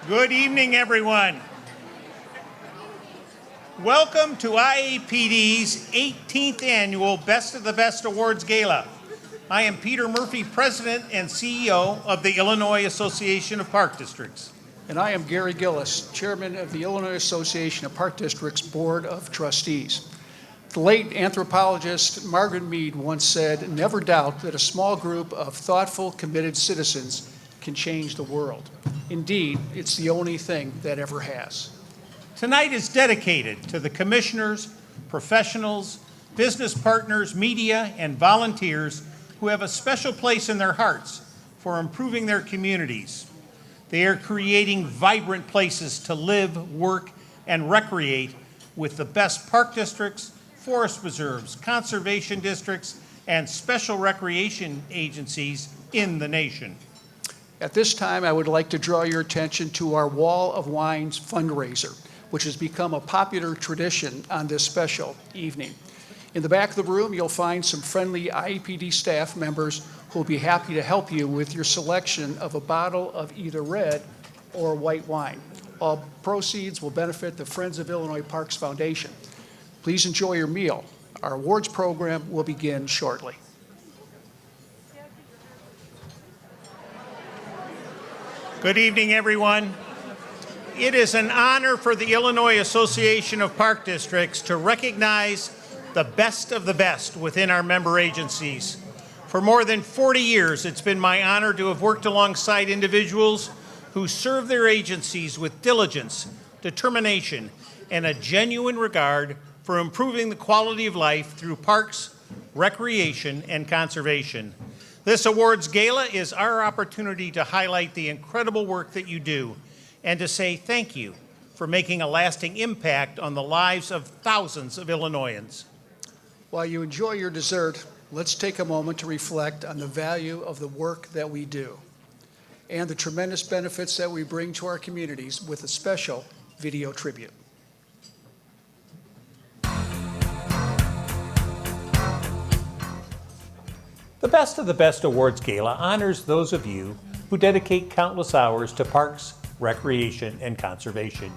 Good evening, everyone. Welcome to IAPD's 18th annual Best of the Best Awards Gala. I am Peter Murphy, President and CEO of the Illinois Association of Park Districts. And I am Gary Gillis, Chairman of the Illinois Association of Park Districts Board of Trustees. The late anthropologist Margaret Mead once said, "Never doubt that a small group of thoughtful, committed citizens can change the world." Indeed, it's the only thing that ever has. Tonight is dedicated to the commissioners, professionals, business partners, media, and volunteers who have a special place in their hearts for improving their communities. They are creating vibrant places to live, work, and recreate with the best park districts, forest preserves, conservation districts, and special recreation agencies in the nation. At this time, I would like to draw your attention to our Wall of Wines fundraiser, which has become a popular tradition on this special evening. In the back of the room, you'll find some friendly IAPD staff members who will be happy to help you with your selection of a bottle of either red or white wine. All proceeds will benefit the Friends of Illinois Parks Foundation. Please enjoy your meal. Our awards program will begin shortly. Good evening, everyone. It is an honor for the Illinois Association of Park Districts to recognize the best of the best within our member agencies. For more than 40 years, it's been my honor to have worked alongside individuals who serve their agencies with diligence, determination, and a genuine regard for improving the quality of life through parks, recreation, and conservation. This awards gala is our opportunity to highlight the incredible work that you do and to say thank you for making a lasting impact on the lives of thousands of Illinoisans. While you enjoy your dessert, let's take a moment to reflect on the value of the work that we do and the tremendous benefits that we bring to our communities with a special video tribute. The Best of the Best Awards Gala honors those of you who dedicate countless hours to parks, recreation, and conservation.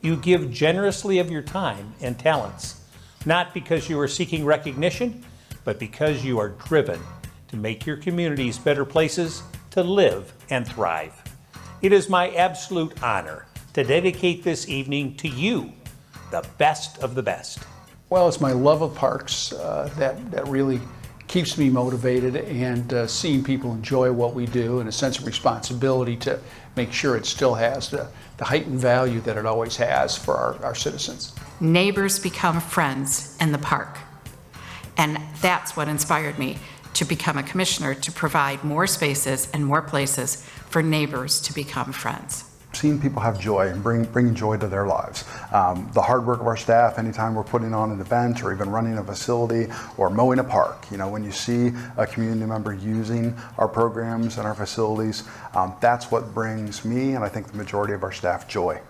You give generously of your time and talents, not because you are seeking recognition, but because you are driven to make your communities better places to live and thrive. It is my absolute honor to dedicate this evening to you, the best of the best. Well, it's my love of parks that really keeps me motivated, and seeing people enjoy what we do and a sense of responsibility to make sure it still has the heightened value that it always has for our citizens. Neighbors become friends in the park. And that's what inspired me to become a commissioner, to provide more spaces and more places for neighbors to become friends. Seeing people have joy and bring joy to their lives. The hard work of our staff, anytime we're putting on an event or even running a facility or mowing a park, when you see a community member using our programs and our facilities, that's what brings me and I think the majority of our staff joy.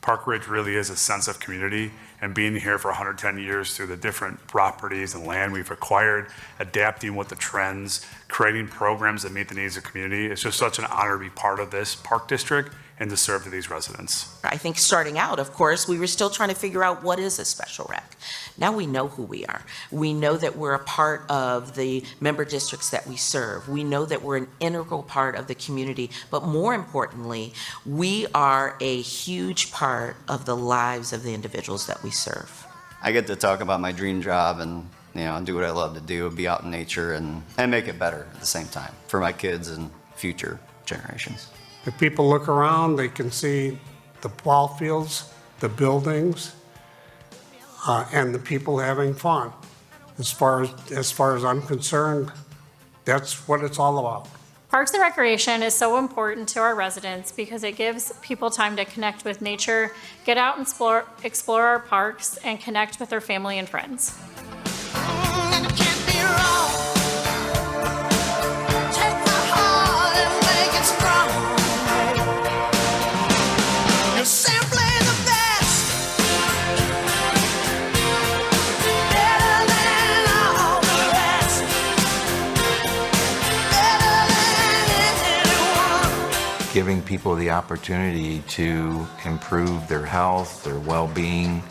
Park Ridge really is a sense of community, and being here for 110 years through the different properties and land we've acquired, adapting with the trends, creating programs that meet the needs of the community. It's just such an honor to be part of this park district and to serve to these residents. I think starting out, of course, we were still trying to figure out what is a special rec. Now we know who we are. We know that we're a part of the member districts that we serve. We know that we're an integral part of the community, but more importantly, we are a huge part of the lives of the individuals that we serve. I get to talk about my dream job and do what I love to do, be out in nature and make it better at the same time for my kids and future generations. If people look around, they can see the ball fields, the buildings, and the people having fun. As far as I'm concerned, that's what it's all about. Parks and Recreation is so important to our residents because it gives people time to connect with nature, get out and explore our parks, and connect with their family and friends. Giving people people the opportunity to improve their health, their well-being,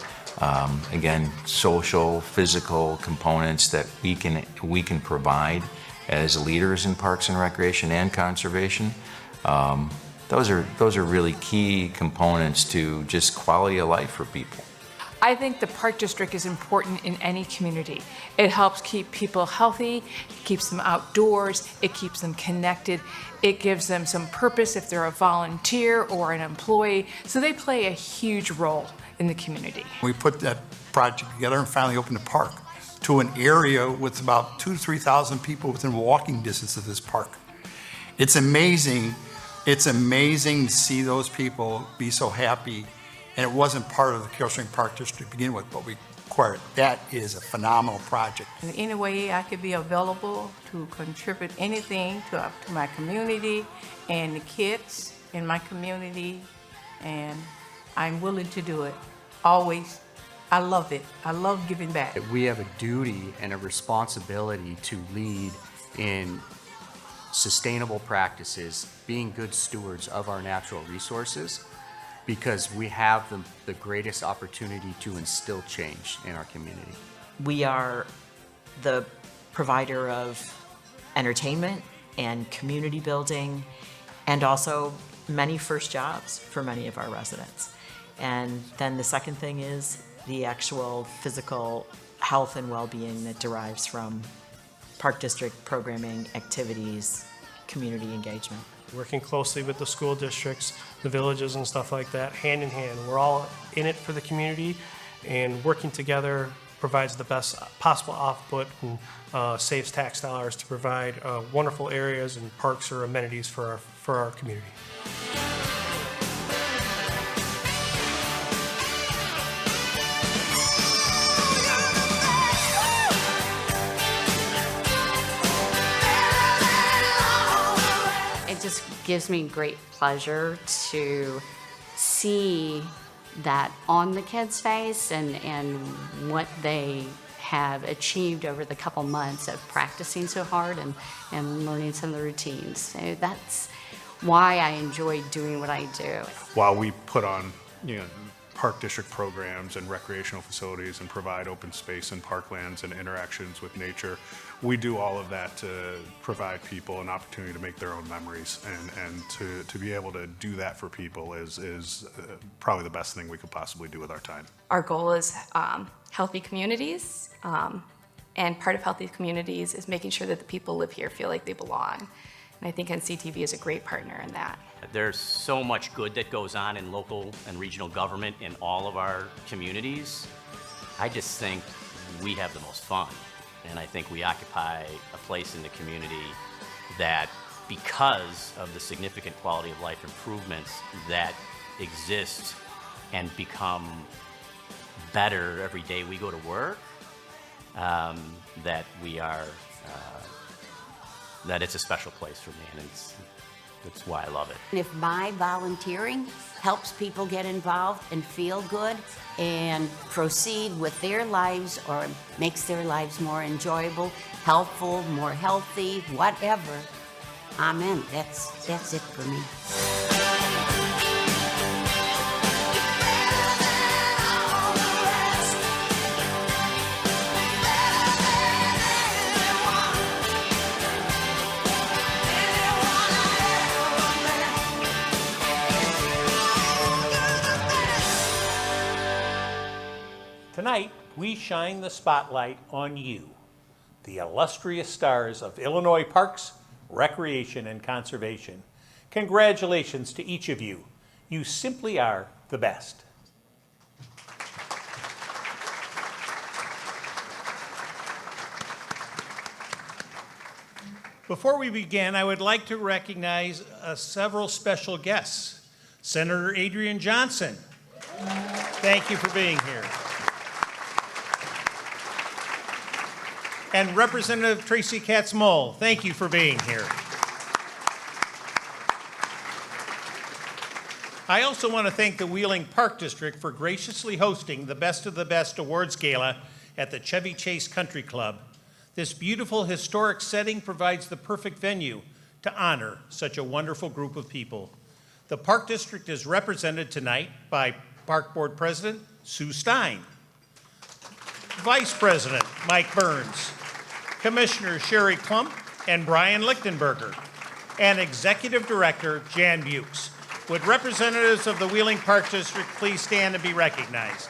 again, social, physical components that we can provide as leaders in parks and recreation and conservation. Those are really key components to just quality of life for people. I think the Park District is important in any community. It helps keep people healthy, it keeps them outdoors, it keeps them connected, it gives them some purpose if they're a volunteer or an employee, so they play a huge role in the community. We put that project together and finally opened the park to an area with about 2,000 to 3,000 people within walking distance of this park. It's amazing to see those people be so happy. And it wasn't part of the Carroll Spring Park District to begin with, but we acquired it. That is a phenomenal project. In any way I could be available to contribute anything to my community and the kids in my community, and I'm willing to do it. Always. I love it. I love giving back. We have a duty and a responsibility to lead in sustainable practices, being good stewards of our natural resources, because we have the greatest opportunity to instill change in our community. We are the provider of entertainment and community building, and also many first jobs for many of our residents. And then the second thing is the actual physical health and well-being that derives from Park District programming, activities, community engagement. Working closely with the school districts, the villages and stuff like that, hand in hand. We're all in it for the community, and working together provides the best possible output and saves tax dollars to provide wonderful areas and parks or amenities for our community. It just gives me great pleasure to see that on the kids' face and what they have achieved over the couple months of practicing so hard and learning some of the routines. So that's why I enjoy doing what I do. While we put on, Park District programs and recreational facilities and provide open space and parklands and interactions with nature, we do all of that to provide people an opportunity to make their own memories, and to be able to do that for people is probably the best thing we could possibly do with our time. Our goal is healthy communities, and part of healthy communities is making sure that the people live here feel like they belong. And I think NCTV is a great partner in that. There's so much good that goes on in local and regional government in all of our communities. I just think we have the most fun, and I think we occupy a place in the community that, because of the significant quality of life improvements that exist and become better every day we go to work, that we are, that it's a special place for me, and that's why I love it. If my volunteering helps people get involved and feel good and proceed with their lives, or makes their lives more enjoyable, helpful, more healthy, whatever, I'm in. That's it for me. Tonight, we shine the spotlight on you, the illustrious stars of Illinois Parks, Recreation, and Conservation. Congratulations to each of you. You simply are the best. Before we begin, I would like to recognize several special guests. Senator Adrian Johnson, thank you for being here. And Representative Tracy Katz-Moll, thank you for being here. I also want to thank the Wheeling Park District for graciously hosting the Best of the Best Awards Gala at the Chevy Chase Country Club. This beautiful historic setting provides the perfect venue to honor such a wonderful group of people. The Park District is represented tonight by Park Board President Sue Stein, Vice President Mike Burns, Commissioners Sherry Klump and Brian Lichtenberger, and Executive Director Jan Bukes. Would representatives of the Wheeling Park District please stand and be recognized?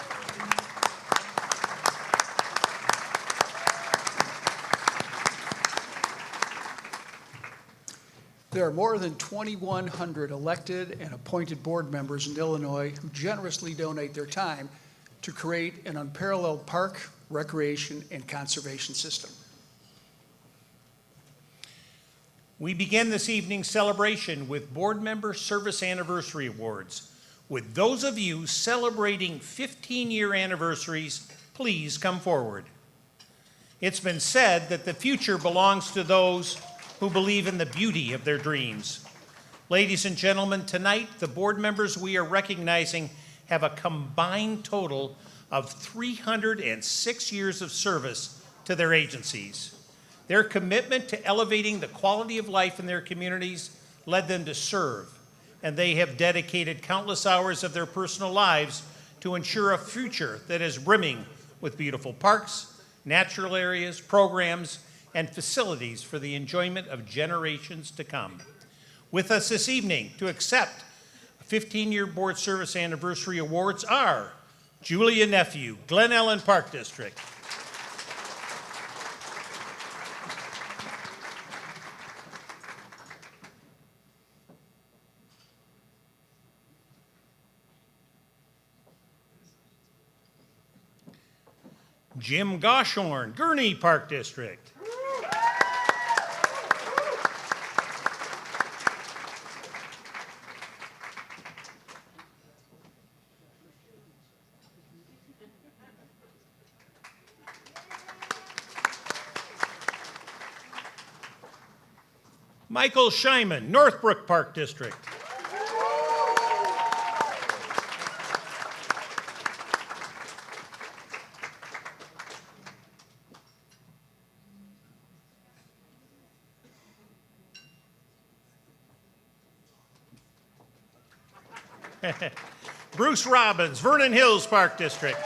There are more than 2,100 elected and appointed board members in Illinois who generously donate their time to create an unparalleled park, recreation, and conservation system. We begin this evening's celebration with Board Member Service Anniversary Awards. With those of you celebrating 15-year anniversaries, please come forward. It's been said that the future belongs to those who believe in the beauty of their dreams. Ladies and gentlemen, tonight the board members we are recognizing have a combined total of 306 years of service to their agencies. Their commitment to elevating the quality of life in their communities led them to serve, and they have dedicated countless hours of their personal lives to ensure a future that is brimming with beautiful parks, natural areas, programs, and facilities for the enjoyment of generations to come. With us this evening to accept 15-year Board Service Anniversary Awards are Julia Nephew, Glen Ellen Park District. Jim Goshorn, Gurney Park District. Michael Scheiman, Northbrook Park District. Bruce Robbins, Vernon Hills Park District.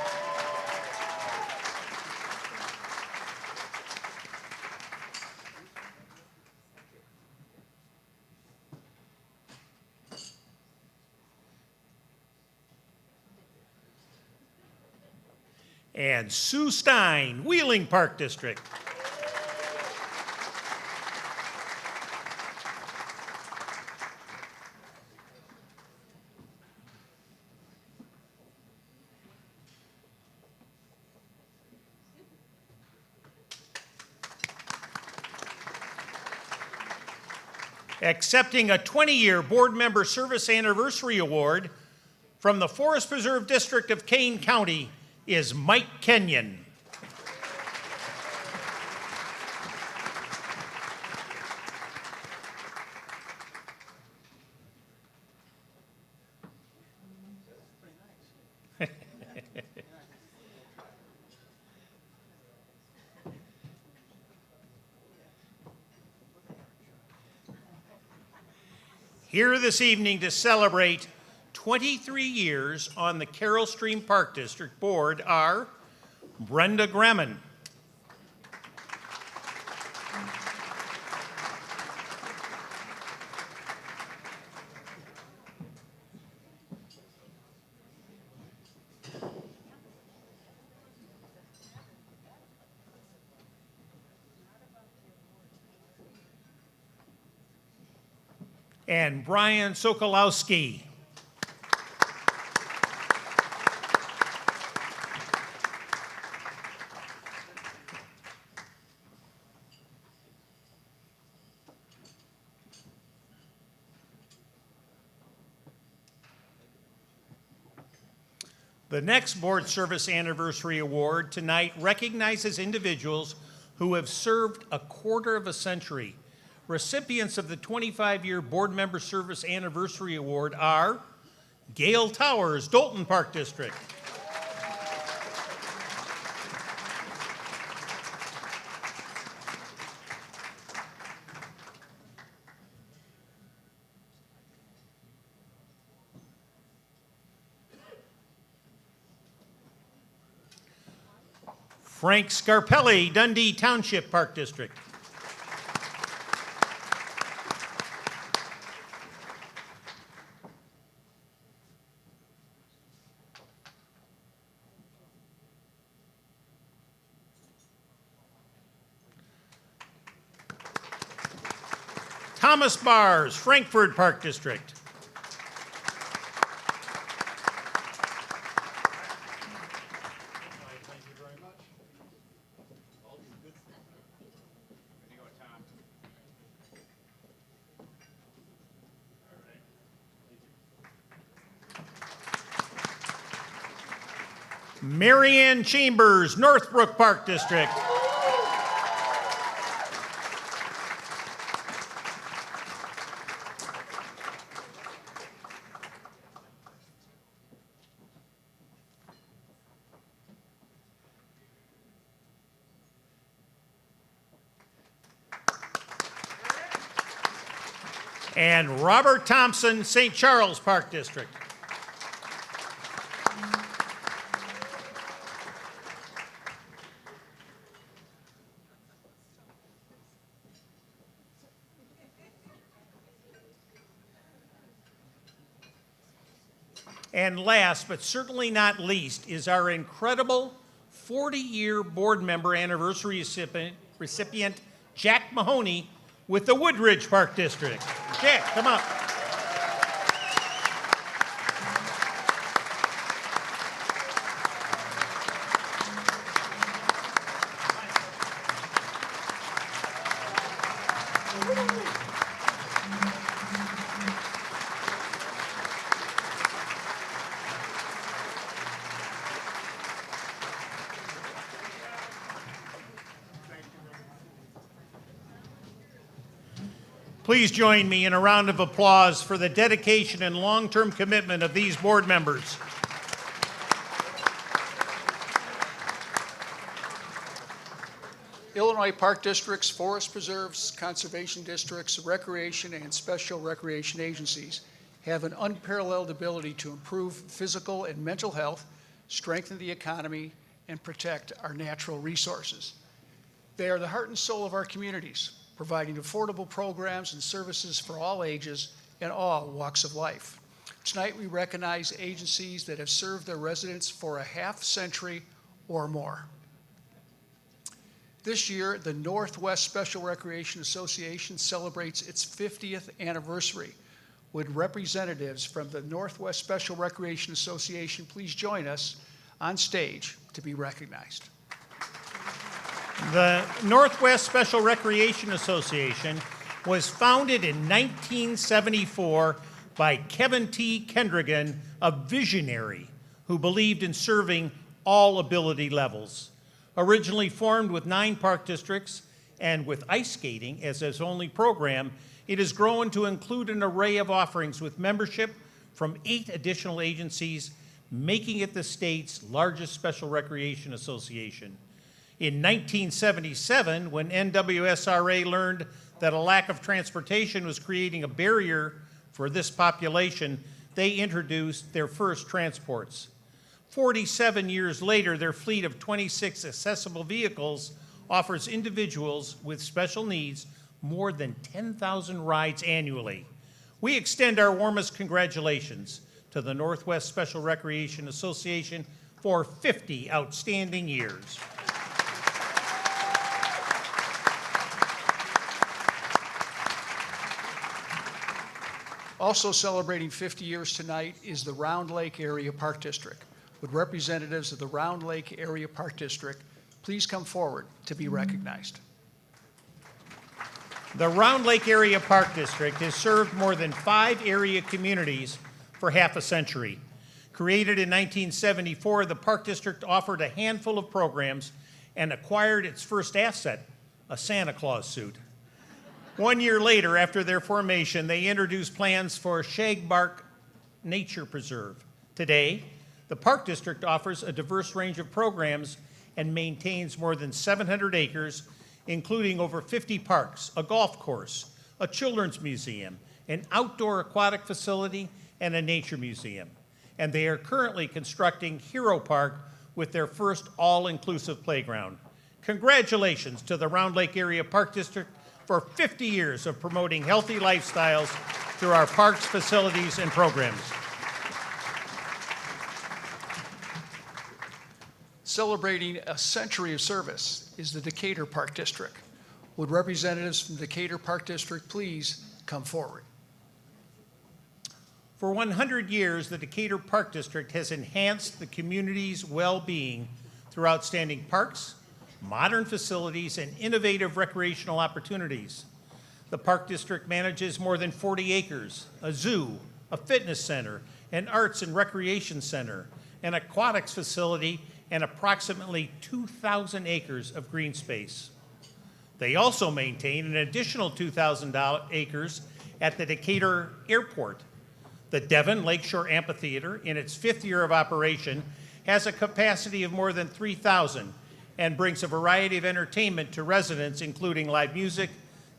And Sue Stein, Wheeling Park District. Accepting a 20-year Board Member Service Anniversary Award from the Forest Preserve District of Kane County is Mike Kenyon. Here this evening to celebrate 23 years on the Carroll Stream Park District Board are Brenda Gremmen, and Brian Sokolowski. The next Board Service Anniversary Award tonight recognizes individuals who have served a quarter of a century. Recipients of the 25-year Board Member Service Anniversary Award are Gail Towers, Dolton Park District. Frank Scarpelli, Dundee Township Park District. Thomas Bars, Frankfurt Park District. Marianne Chambers, Northbrook Park District. And Robert Thompson, St. Charles Park District. And last, but certainly not least, is our incredible 40-year board member anniversary recipient, Jack Mahoney, with the Woodridge Park District. Jack, come up. Please join me in a round of applause for the dedication and long-term commitment of these board members. Illinois Park Districts, Forest Preserves, Conservation Districts, Recreation, and Special Recreation Agencies have an unparalleled ability to improve physical and mental health, strengthen the economy, and protect our natural resources. They are the heart and soul of our communities, providing affordable programs and services for all ages and all walks of life. Tonight, we recognize agencies that have served their residents for a half century or more. This year, the Northwest Special Recreation Association celebrates its 50th anniversary. Would representatives from the Northwest Special Recreation Association please join us on stage to be recognized? The Northwest Special Recreation Association was founded in 1974 by Kevin T. Kendrigan, a visionary who believed in serving all ability levels. Originally formed with 9 park districts and with ice skating as its only program, it has grown to include an array of offerings with membership from 8 additional agencies, making it the state's largest special recreation association. In 1977, when NWSRA learned that a lack of transportation was creating a barrier for this population, they introduced their first transports. 47 years later, their fleet of 26 accessible vehicles offers individuals with special needs more than 10,000 rides annually. We extend our warmest congratulations to the Northwest Special Recreation Association for 50 outstanding years. Also celebrating 50 years tonight is the Round Lake Area Park District. Would representatives of the Round Lake Area Park District please come forward to be recognized? The Round Lake Area Park District has served more than 5 area communities for half a century. Created in 1974, the Park District offered a handful of programs and acquired its first asset, a Santa Claus suit. 1 year later, after their formation, they introduced plans for Shagbark Nature Preserve. Today, the Park District offers a diverse range of programs and maintains more than 700 acres, including over 50 parks, a golf course, a children's museum, an outdoor aquatic facility, and a nature museum. And they are currently constructing Hero Park, with their first all-inclusive playground. Congratulations to the Round Lake Area Park District for 50 years of promoting healthy lifestyles through our parks, facilities, and programs. Celebrating a century of service is the Decatur Park District. Would representatives from the Decatur Park District please come forward? For 100 years, the Decatur Park District has enhanced the community's well-being through outstanding parks, modern facilities, and innovative recreational opportunities. The Park District manages more than 40 acres, a zoo, a fitness center, an arts and recreation center, an aquatics facility, and approximately 2,000 acres of green space. They also maintain an additional 2,000 acres at the Decatur Airport. The Devon Lakeshore Amphitheater, in its 5th year of operation, has a capacity of more than 3,000 and brings a variety of entertainment to residents, including live music,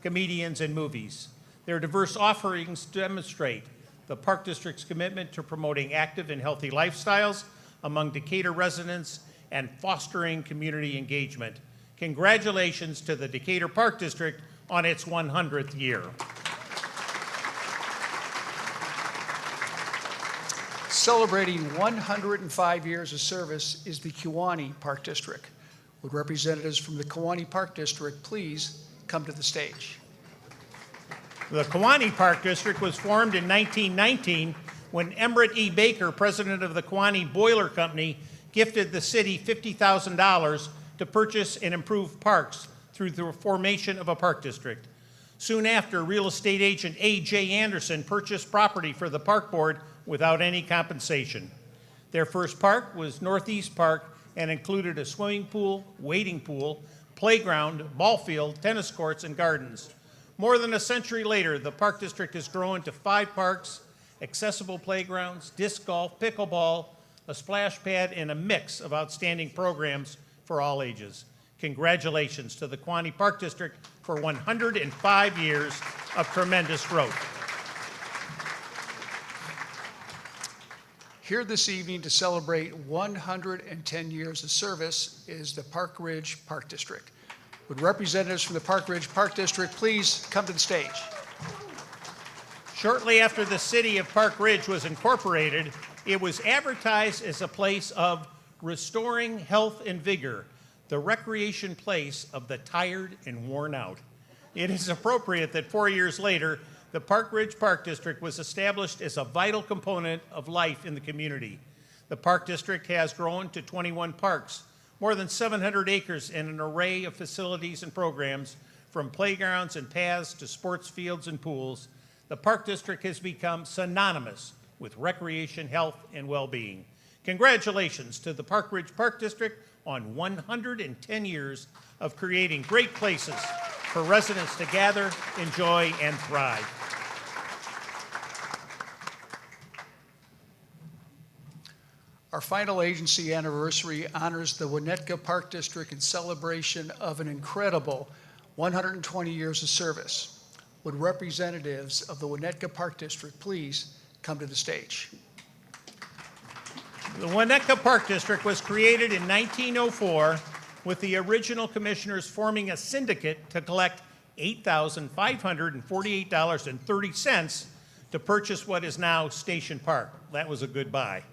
comedians, and movies. Their diverse offerings demonstrate the Park District's commitment to promoting active and healthy lifestyles among Decatur residents and fostering community engagement. Congratulations to the Decatur Park District on its 100th year. Celebrating 105 years of service is the Kewanee Park District. Would representatives from the Kewanee Park District please come to the stage? The Kewanee Park District was formed in 1919 when Emmerich E. Baker, president of the Kewanee Boiler Company, gifted the city $50,000 to purchase and improve parks through the formation of a park district. Soon after, real estate agent A.J. Anderson purchased property for the park board without any compensation. Their first park was Northeast Park and included a swimming pool, wading pool, playground, ball field, tennis courts, and gardens. More than a century later, the park district has grown to 5 parks, accessible playgrounds, disc golf, pickleball, a splash pad, and a mix of outstanding programs for all ages. Congratulations to the Kewanee Park District for 105 years of tremendous growth. Here this evening to celebrate 110 years of service is the Park Ridge Park District. Would representatives from the Park Ridge Park District please come to the stage? Shortly after the city of Park Ridge was incorporated, it was advertised as a place of restoring health and vigor, the recreation place of the tired and worn out. It is appropriate that 4 years later, the Park Ridge Park District was established as a vital component of life in the community. The Park District has grown to 21 parks, more than 700 acres, and an array of facilities and programs, from playgrounds and paths to sports fields and pools. The Park District has become synonymous with recreation, health, and well-being. Congratulations to the Park Ridge Park District on 110 years of creating great places for residents to gather, enjoy, and thrive. Our final agency anniversary honors the Winnetka Park District in celebration of an incredible 120 years of service. Would representatives of the Winnetka Park District please come to the stage? The Winnetka Park District was created in 1904 with the original commissioners forming a syndicate to collect $8,548.30 to purchase what is now Station Park. That was a good buy.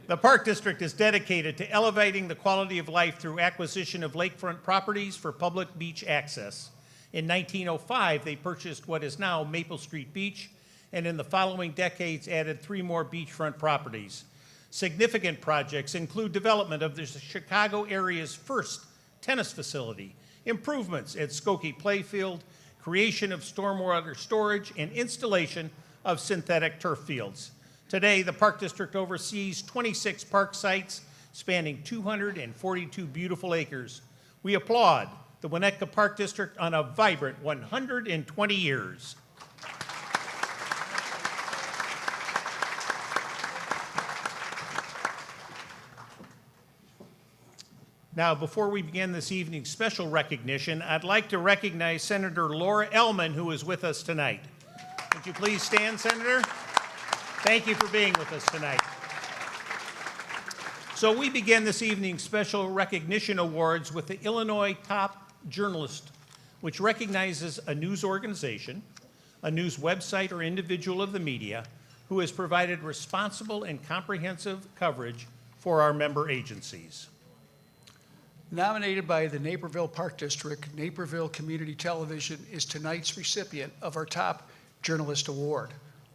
The Park District is dedicated to elevating the quality of life through acquisition of lakefront properties for public beach access. In 1905, they purchased what is now Maple Street Beach, and in the following decades added 3 more beachfront properties. Significant projects include development of the Chicago area's first tennis facility, improvements at Skokie Playfield, creation of stormwater storage, and installation of synthetic turf fields. Today, the Park District oversees 26 park sites spanning 242 beautiful acres. We applaud the Winnetka Park District on a vibrant 120 years. Now, before we begin this evening's special recognition, I'd like to recognize Senator Laura Ellman, who is with us tonight. Would you please stand, Senator? Thank you for being with us tonight. So we begin this evening's special recognition awards with the Illinois Top Journalist, which recognizes a news organization, a news website, or individual of the media who has provided responsible and comprehensive coverage for our member agencies. Nominated by the Naperville Park District, Naperville Community Television is tonight's recipient of our Top Journalist Award.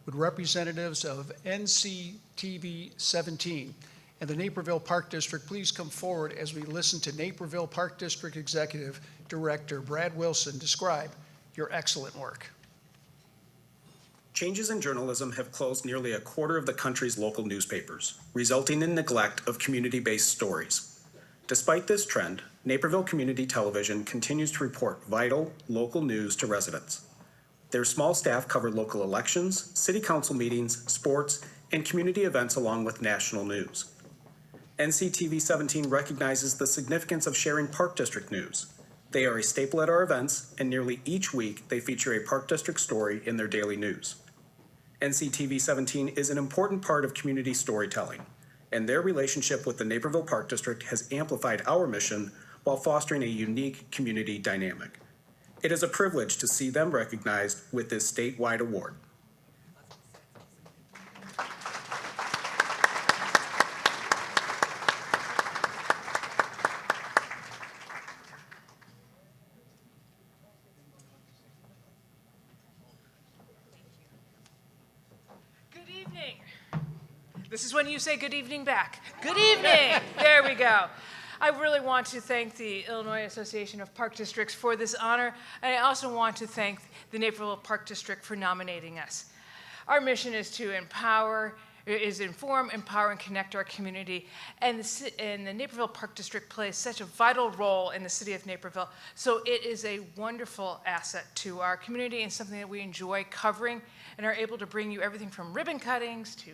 Would representatives of NCTV 17 and the Naperville Park District please come forward as we listen to Naperville Park District Executive Director Brad Wilson describe your excellent work. Changes in journalism have closed nearly a quarter of the country's local newspapers, resulting in neglect of community-based stories. Despite this trend, Naperville Community Television continues to report vital local news to residents. Their small staff cover local elections, city council meetings, sports, and community events along with national news. NCTV 17 recognizes the significance of sharing Park District news. They are a staple at our events, and nearly each week they feature a Park District story in their daily news. NCTV 17 is an important part of community storytelling, and their relationship with the Naperville Park District has amplified our mission while fostering a unique community dynamic. It is a privilege to see them recognized with this statewide award. This is when you say good evening back. Good evening. There we go. I really want to thank the Illinois Association of Park Districts for this honor, and I also want to thank the Naperville Park District for nominating us. Our mission is to inform, empower, and connect our community, and the Naperville Park District plays such a vital role in the city of Naperville, so it is a wonderful asset to our community and something that we enjoy covering and are able to bring you everything from ribbon cuttings to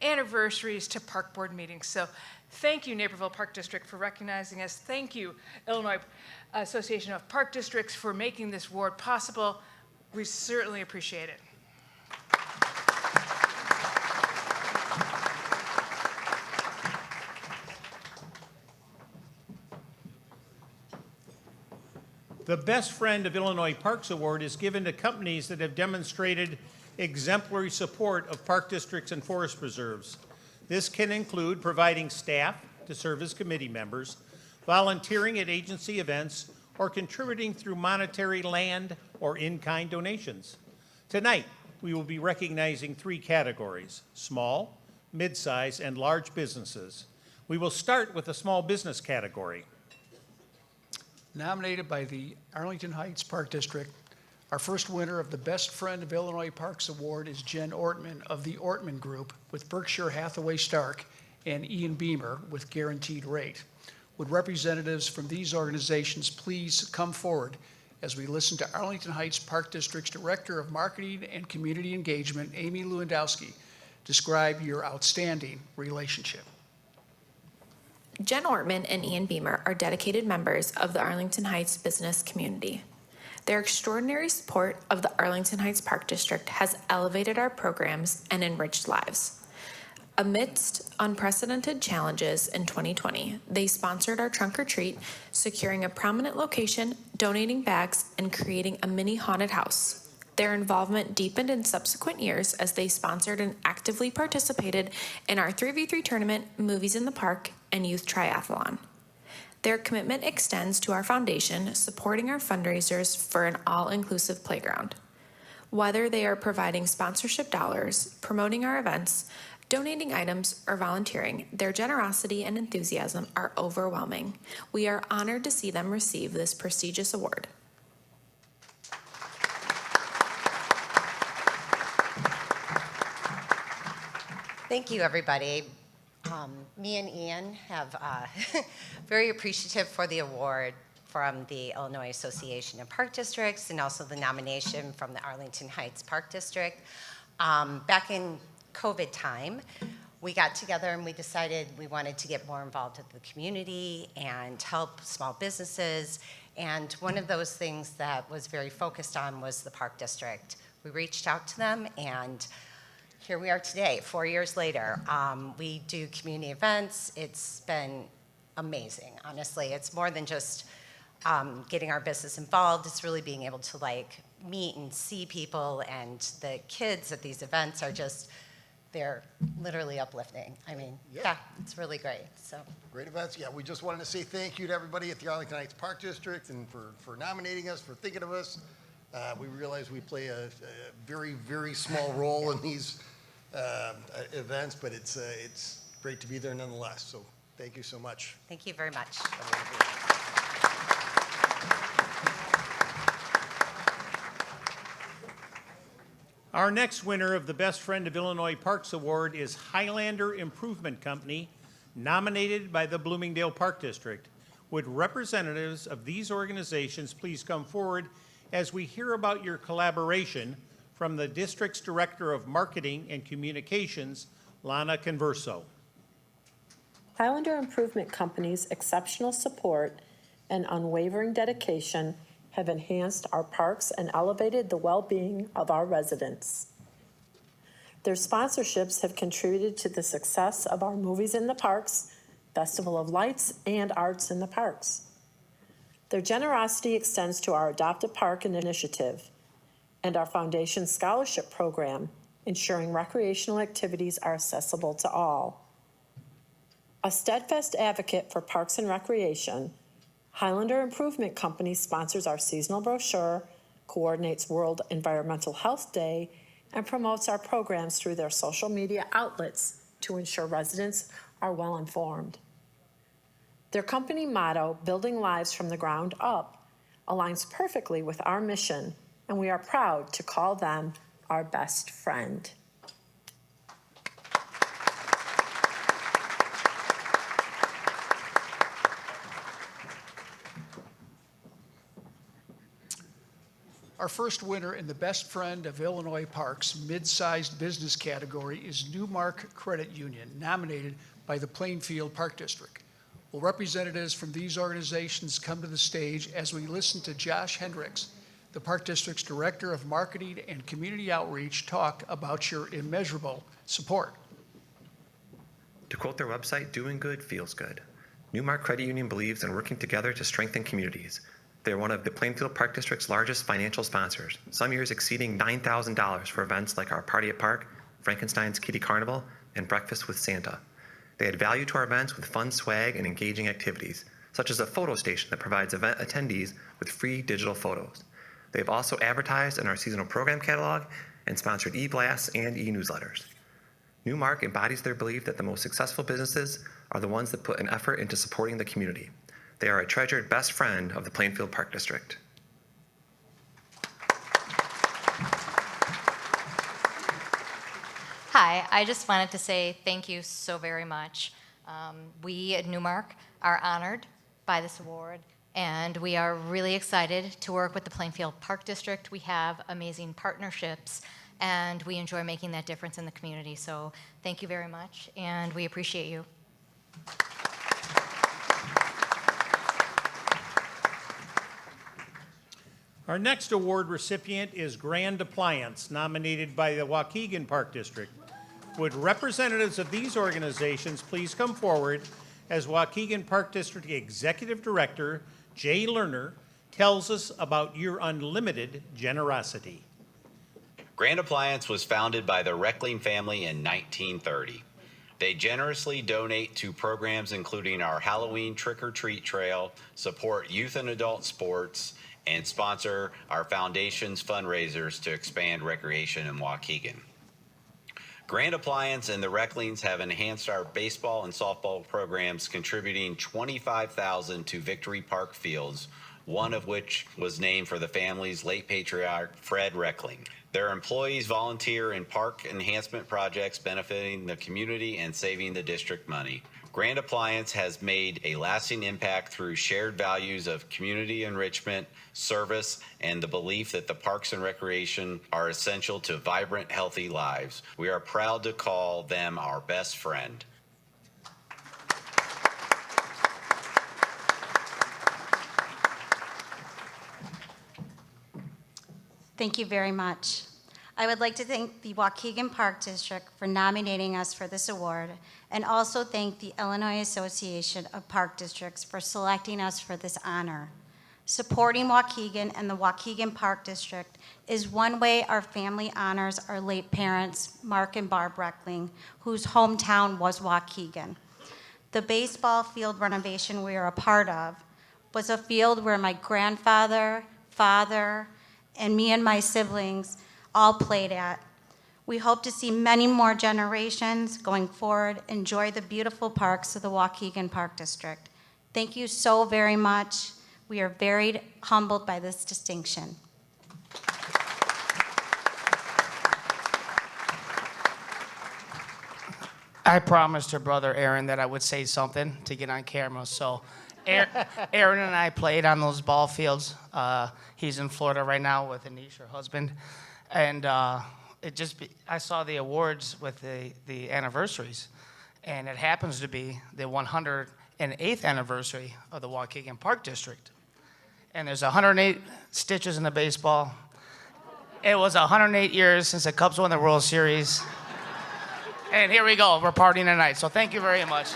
anniversaries to park board meetings. So thank you, Naperville Park District, for recognizing us. Thank you, Illinois Association of Park Districts, for making this award possible. We certainly appreciate it. The Best Friend of Illinois Parks Award is given to companies that have demonstrated exemplary support of park districts and forest preserves. This can include providing staff to serve as committee members, volunteering at agency events, or contributing through monetary land or in-kind donations. Tonight, we will be recognizing 3 categories: small, mid-size, and large businesses. We will start with the small business category. Nominated by the Arlington Heights Park District, our first winner of the Best Friend of Illinois Parks Award is Jen Ortman of the Ortman Group with Berkshire Hathaway Stark and Ian Beamer with Guaranteed Rate. Would representatives from these organizations please come forward as we listen to Arlington Heights Park District's Director of Marketing and Community Engagement, Amy Lewandowski, describe your outstanding relationship. Jen Ortman and Ian Beamer are dedicated members of the Arlington Heights business community. Their extraordinary support of the Arlington Heights Park District has elevated our programs and enriched lives. Amidst unprecedented challenges in 2020, they sponsored our trunk or treat, securing a prominent location, donating bags, and creating a mini haunted house. Their involvement deepened in subsequent years as they sponsored and actively participated in our 3v3 tournament, Movies in the Park, and Youth Triathlon. Their commitment extends to our foundation, supporting our fundraisers for an all-inclusive playground. Whether they are providing sponsorship dollars, promoting our events, donating items, or volunteering, their generosity and enthusiasm are overwhelming. We are honored to see them receive this prestigious award. Thank you, everybody. Me and Ian have very appreciative for the award from the Illinois Association of Park Districts and also the nomination from the Arlington Heights Park District. Back in COVID time, we got together and we decided we wanted to get more involved with the community and help small businesses. And one of those things that was very focused on was the Park District. We reached out to them and here we are today, 4 years later. We do community events. It's been amazing, honestly. It's more than just getting our business involved. It's really being able to like meet and see people, and the kids at these events are just, they're literally uplifting. I mean, yeah, it's really great. So Great events. Yeah, we just wanted to say thank you to everybody at the Arlington Heights Park District and for nominating us, for thinking of us. We realize we play a very, very small role in these events, but it's great to be there nonetheless. So thank you so much. thank you very much. Our next winner of the Best Friend of Illinois Parks Award is Highlander Improvement Company, nominated by the Bloomingdale Park District. Would representatives of these organizations please come forward as we hear about your collaboration from the district's Director of Marketing and Communications, Lana Converso. Highlander Improvement Company's exceptional support and unwavering dedication have enhanced our parks and elevated the well-being of our residents. Their sponsorships have contributed to the success of our Movies in the Parks, Festival of Lights, and Arts in the Parks. Their generosity extends to our Adopt a Park initiative and our Foundation Scholarship Program, ensuring recreational activities are accessible to all. A steadfast advocate for parks and recreation, Highlander Improvement Company sponsors our seasonal brochure, coordinates World Environmental Health Day, and promotes our programs through their social media outlets to ensure residents are well informed. Their company motto, Building Lives from the Ground Up, aligns perfectly with our mission, and we are proud to call them our best friend. Our first winner in the Best Friend of Illinois Parks mid-sized business category is Newmark Credit Union, nominated by the Plainfield Park District. Will representatives from these organizations come to the stage as we listen to Josh Hendricks, the Park District's Director of Marketing and Community Outreach, talk about your immeasurable support. To quote their website, doing good feels good. Newmark Credit Union believes in working together to strengthen communities. They are one of the Plainfield Park District's largest financial sponsors, some years exceeding $9,000 for events like our Party at Park, Frankenstein's Kitty Carnival, and Breakfast with Santa. They add value to our events with fun swag and engaging activities, such as a photo station that provides event attendees with free digital photos. They have also advertised in our seasonal program catalog and sponsored e-blasts and e-newsletters. Newmark embodies their belief that the most successful businesses are the ones that put an effort into supporting the community. They are a treasured best friend of the Plainfield Park District. Hi, I just wanted to say thank you so very much. We at Newmark are honored by this award, and we are really excited to work with the Plainfield Park District. We have amazing partnerships, and we enjoy making that difference in the community. So thank you very much, and we appreciate you. Our next award recipient is Grand Appliance, nominated by the Waukegan Park District. Would representatives of these organizations please come forward as Waukegan Park District Executive Director Jay Lerner tells us about your unlimited generosity. Grand Appliance was founded by the Reckling family in 1930. They generously donate to programs including our Halloween trick-or-treat trail, support youth and adult sports, and sponsor our foundation's fundraisers to expand recreation in Waukegan. Grand Appliance and the Recklings have enhanced our baseball and softball programs, contributing $25,000 to Victory Park Fields, one of which was named for the family's late patriarch, Fred Reckling. Their employees volunteer in park enhancement projects benefiting the community and saving the district money. Grand Appliance has made a lasting impact through shared values of community enrichment, service, and the belief that the parks and recreation are essential to vibrant, healthy lives. We are proud to call them our best friend. Thank you very much. I would like to thank the Waukegan Park District for nominating us for this award, and also thank the Illinois Association of Park Districts for selecting us for this honor. Supporting Waukegan and the Waukegan Park District is one way our family honors our late parents, Mark and Barb Reckling, whose hometown was Waukegan. The baseball field renovation we are a part of was a field where my grandfather, father, and me and my siblings all played at. We hope to see many more generations going forward enjoy the beautiful parks of the Waukegan Park District. Thank you so very much. We are very humbled by this distinction. I promised her brother Aaron that I would say something to get on camera. So Aaron and I played on those ball fields. He's in Florida right now with Anish, her husband. And I saw the awards with the anniversaries. And it happens to be the 108th anniversary of the Waukegan Park District. And there's 108 stitches in the baseball. It was 108 years since the Cubs won the World Series. And here we go, we're partying tonight. So thank you very much.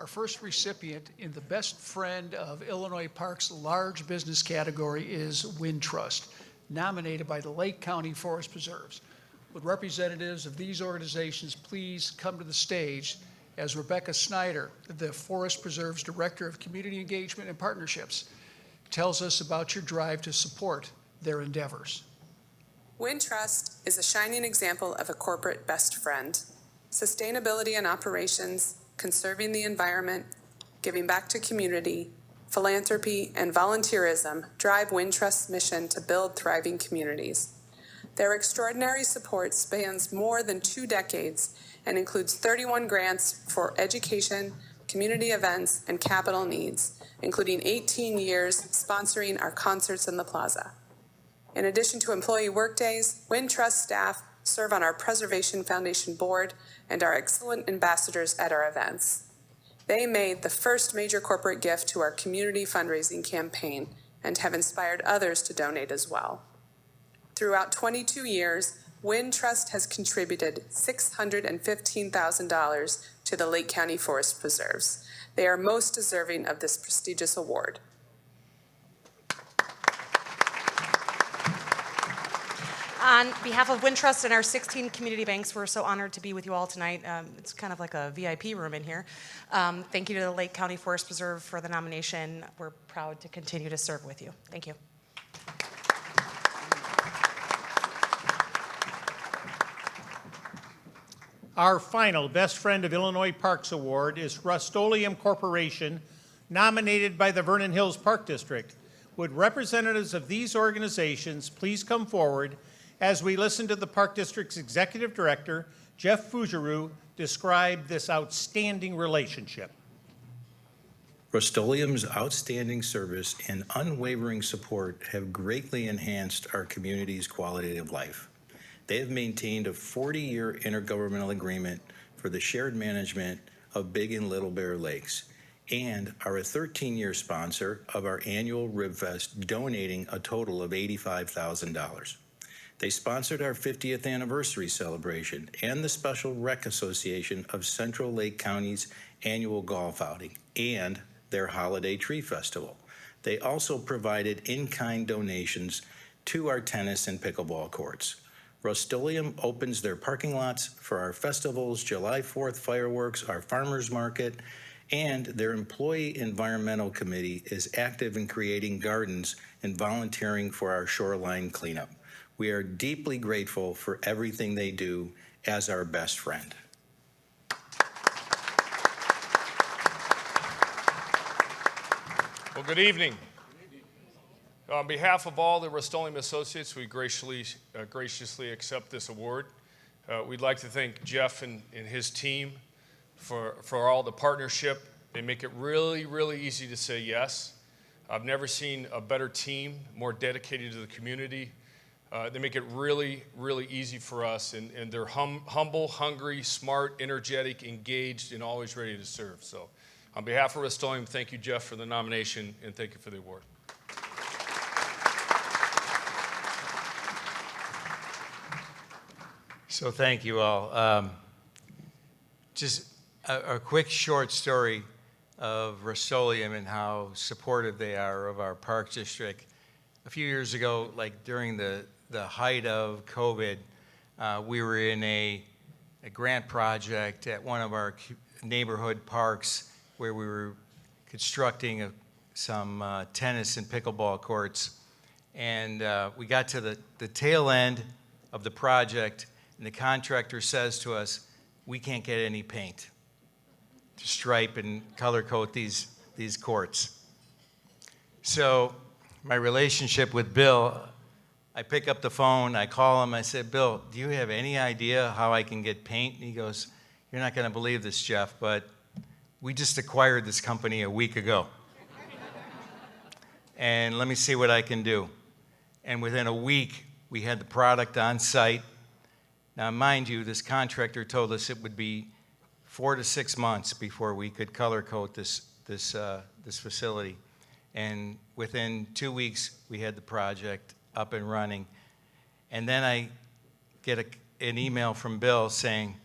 Our first recipient in the Best Friend of Illinois Parks large business category is Wintrust, nominated by the Lake County Forest Preserves. Would representatives of these organizations please come to the stage as Rebecca Snyder, the Forest Preserves Director of Community Engagement and Partnerships, tells us about your drive to support their endeavors. Wintrust is a shining example of a corporate best friend. Sustainability and operations, conserving the environment, giving back to community, philanthropy, and volunteerism drive Wintrust's mission to build thriving communities. Their extraordinary support spans more than 2 decades and includes 31 grants for education, community events, and capital needs, including 18 years sponsoring our concerts in the plaza. In addition to employee workdays, Wintrust staff serve on our Preservation Foundation board and are excellent ambassadors at our events. They made the first major corporate gift to our community fundraising campaign and have inspired others to donate as well. Throughout 22 years, Wintrust has contributed $615,000 to the Lake County Forest Preserves. They are most deserving of this prestigious award. On behalf of Wintrust and our 16 community banks, we're so honored to be with you all tonight. It's kind of like a VIP room in here. Thank you to the Lake County Forest Preserve for the nomination. We're proud to continue to serve with you. Thank you. Our final Best Friend of Illinois Parks Award is Rust-Oleum Corporation, nominated by the Vernon Hills Park District. Would representatives of these organizations please come forward as we listen to the Park District's Executive Director, Jeff Fougeroux, describe this outstanding relationship. Rust-Oleum's outstanding service and unwavering support have greatly enhanced our community's quality of life. They have maintained a 40-year intergovernmental agreement for the shared management of Big and Little Bear Lakes and are a 13-year sponsor of our annual Ribfest, donating a total of $85,000. They sponsored our 50th anniversary celebration and the Special Rec Association of Central Lake County's annual golf outing and their Holiday Tree Festival. They also provided in-kind donations to our tennis and pickleball courts. Rust-Oleum opens their parking lots for our festivals, July 4th fireworks, our farmers market, and their Employee Environmental Committee is active in creating gardens and volunteering for our shoreline cleanup. We are deeply grateful for everything they do as our best friend. Well, good evening. On behalf of all the Rust-Oleum associates, we graciously accept this award. We'd like to thank Jeff and his team for all the partnership. They make it really, really easy to say yes. I've never seen a better team, more dedicated to the community. They make it really, really easy for us, and they're humble, hungry, smart, energetic, engaged, and always ready to serve. So on behalf of Rust-Oleum, thank you, Jeff, for the nomination, and thank you for the award. So thank you all. Just a quick short story of Rust-Oleum and how supportive they are of our Park District. A few years ago, like during the height of COVID, we were in a grant project at one of our neighborhood parks where we were constructing some tennis and pickleball courts. And we got to the tail end of the project, and the contractor says to us, "We can't get any paint to stripe and color coat these courts." So my relationship with Bill, I pick up the phone, I call him, I said, "Bill, do you have any idea how I can get paint?" And he goes, "You're not going to believe this, Jeff, but we just acquired this company a week ago. And let me see what I can do." And within a week, we had the product on site. Now, mind you, this contractor told us it would be 4 to 6 months before we could color coat this facility. And within 2 weeks, we had the project up and running. And then I get an email from Bill saying,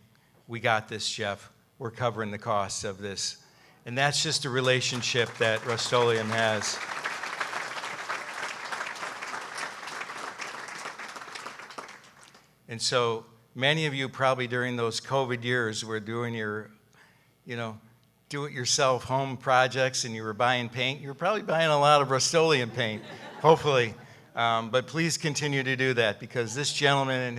"We got this, Jeff. We're covering the costs of this." And that's just a relationship that Rust-Oleum has. And so many of you probably during those COVID years were doing your, do-it-yourself home projects and you were buying paint. You were probably buying a lot of Rust-Oleum paint, hopefully. But please continue to do that because this gentleman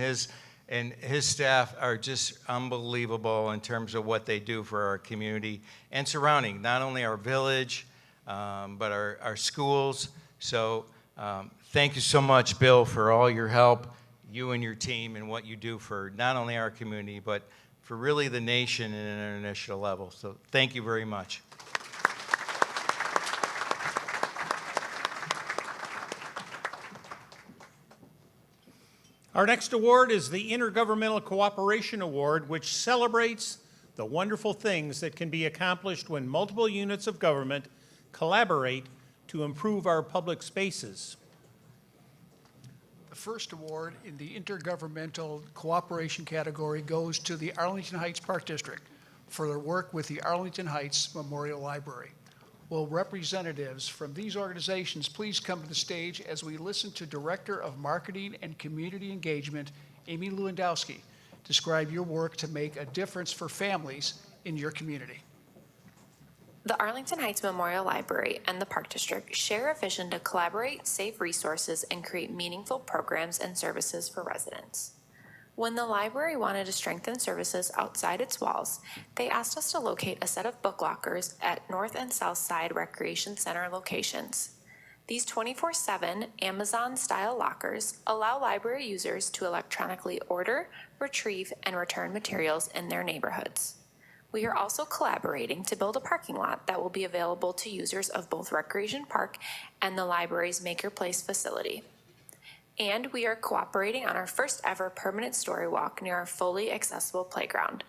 and his staff are just unbelievable in terms of what they do for our community and surrounding, not only our village, but our schools. So thank you so much, Bill, for all your help, you and your team, and what you do for not only our community, but for really the nation at an international level. So thank you very much. Our next award is the Intergovernmental Cooperation Award, which celebrates the wonderful things that can be accomplished when multiple units of government collaborate to improve our public spaces. The first award in the Intergovernmental Cooperation category goes to the Arlington Heights Park District for their work with the Arlington Heights Memorial Library. Will representatives from these organizations please come to the stage as we listen to Director of Marketing and Community Engagement, Amy Lewandowski, describe your work to make a difference for families in your community. The Arlington Heights Memorial Library and the Park District share a vision to collaborate, save resources, and create meaningful programs and services for residents. When the library wanted to strengthen services outside its walls, they asked us to locate a set of book lockers at North and South Side Recreation Center locations. These 24/7 Amazon-style lockers allow library users to electronically order, retrieve, and return materials in their neighborhoods. We are also collaborating to build a parking lot that will be available to users of both Recreation Park and the library's Maker Place facility. And we are cooperating on our first ever permanent story walk near our fully accessible playground.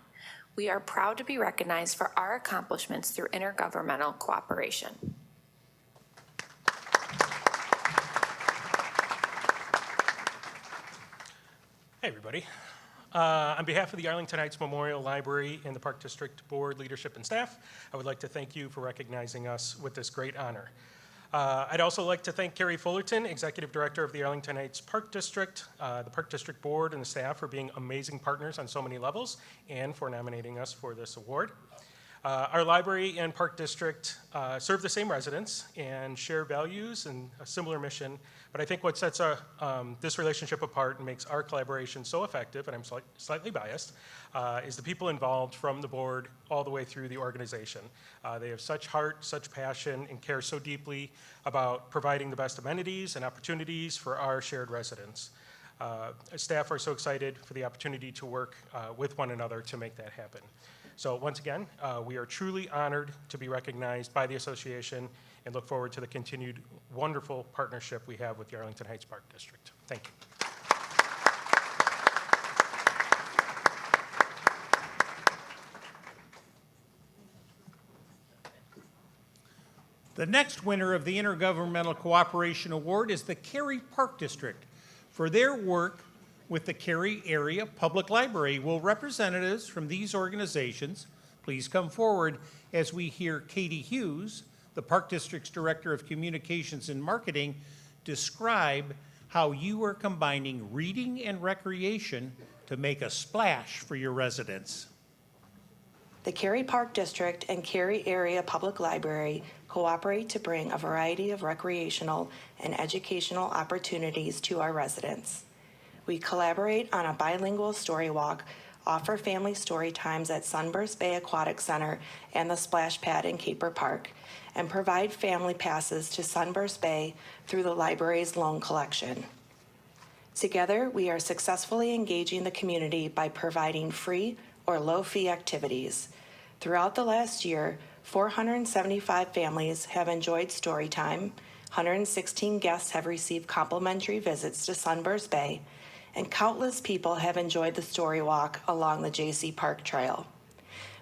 We are proud to be recognized for our accomplishments through intergovernmental cooperation. Hey, everybody. On behalf of the Arlington Heights Memorial Library and the Park District Board leadership and staff, I would like to thank you for recognizing us with this great honor. I'd also like to thank Carrie Fullerton, Executive Director of the Arlington Heights Park District, the Park District Board and the staff for being amazing partners on so many levels and for nominating us for this award. Our library and Park District serve the same residents and share values and a similar mission, but I think what sets this relationship apart and makes our collaboration so effective, and I'm slightly biased, is the people involved from the board all the way through the organization. They have such heart, such passion, and care so deeply about providing the best amenities and opportunities for our shared residents. Staff are so excited for the opportunity to work with one another to make that happen. So once again, we are truly honored to be recognized by the association and look forward to the continued wonderful partnership we have with the Arlington Heights Park District. Thank you. The next winner of the Intergovernmental Cooperation Award is the Cary Park District for their work with the Cary Area Public Library. Will representatives from these organizations please come forward as we hear Katie Hughes, the Park District's Director of Communications and Marketing, describe how you are combining reading and recreation to make a splash for your residents. The Cary Park District and Cary Area Public Library cooperate to bring a variety of recreational and educational opportunities to our residents. We collaborate on a bilingual story walk, offer family story times at Sunburst Bay Aquatic Center and the Splash Pad in Caper Park, and provide family passes to Sunburst Bay through the library's loan collection. Together, we are successfully engaging the community by providing free or low-fee activities. Throughout the last year, 475 families have enjoyed story time, 116 guests have received complimentary visits to Sunburst Bay, and countless people have enjoyed the story walk along the JC Park Trail.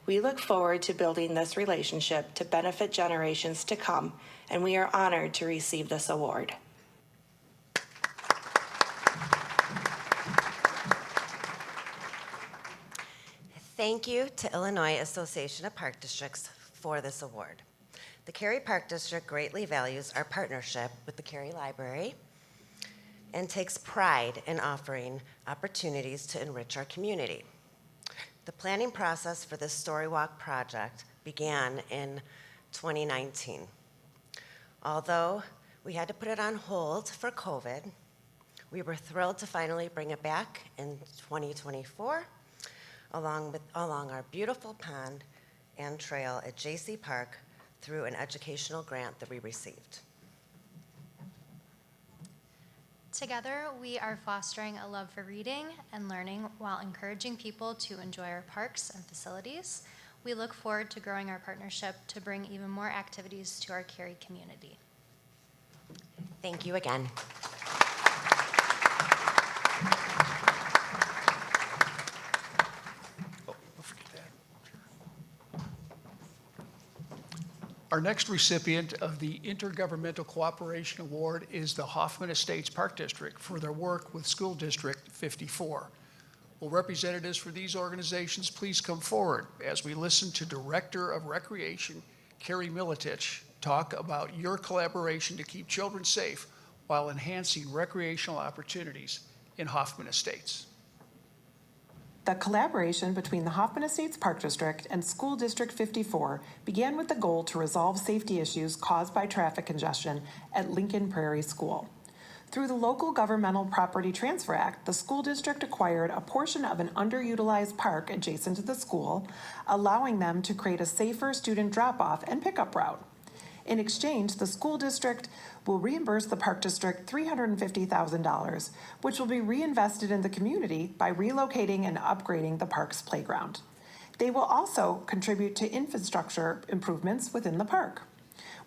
We look forward to building this relationship to benefit generations to come, and we are honored to receive this award. Thank you to Illinois Association of Park Districts for this award. The Cary Park District greatly values our partnership with the Cary Library and takes pride in offering opportunities to enrich our community. The planning process for this Storywalk project began in 2019. Although we had to put it on hold for COVID, we were thrilled to finally bring it back in 2024 along our beautiful pond and trail at JC Park through an educational grant that we received. Together, we are fostering a love for reading and learning while encouraging people to enjoy our parks and facilities. We look forward to growing our partnership to bring even more activities to our Cary community. Thank you again. Our next recipient of the Intergovernmental Cooperation Award is the Hoffman Estates Park District for their work with School District 54. Will representatives for these organizations please come forward as we listen to Director of Recreation, Carrie Militich, talk about your collaboration to keep children safe while enhancing recreational opportunities in Hoffman Estates. The collaboration between the Hoffman Estates Park District and School District 54 began with the goal to resolve safety issues caused by traffic congestion at Lincoln Prairie School. Through the Local Governmental Property Transfer Act, the school district acquired a portion of an underutilized park adjacent to the school, allowing them to create a safer student drop-off and pickup route. In exchange, the school district will reimburse the park district $350,000, which will be reinvested in the community by relocating and upgrading the park's playground. They will also contribute to infrastructure improvements within the park.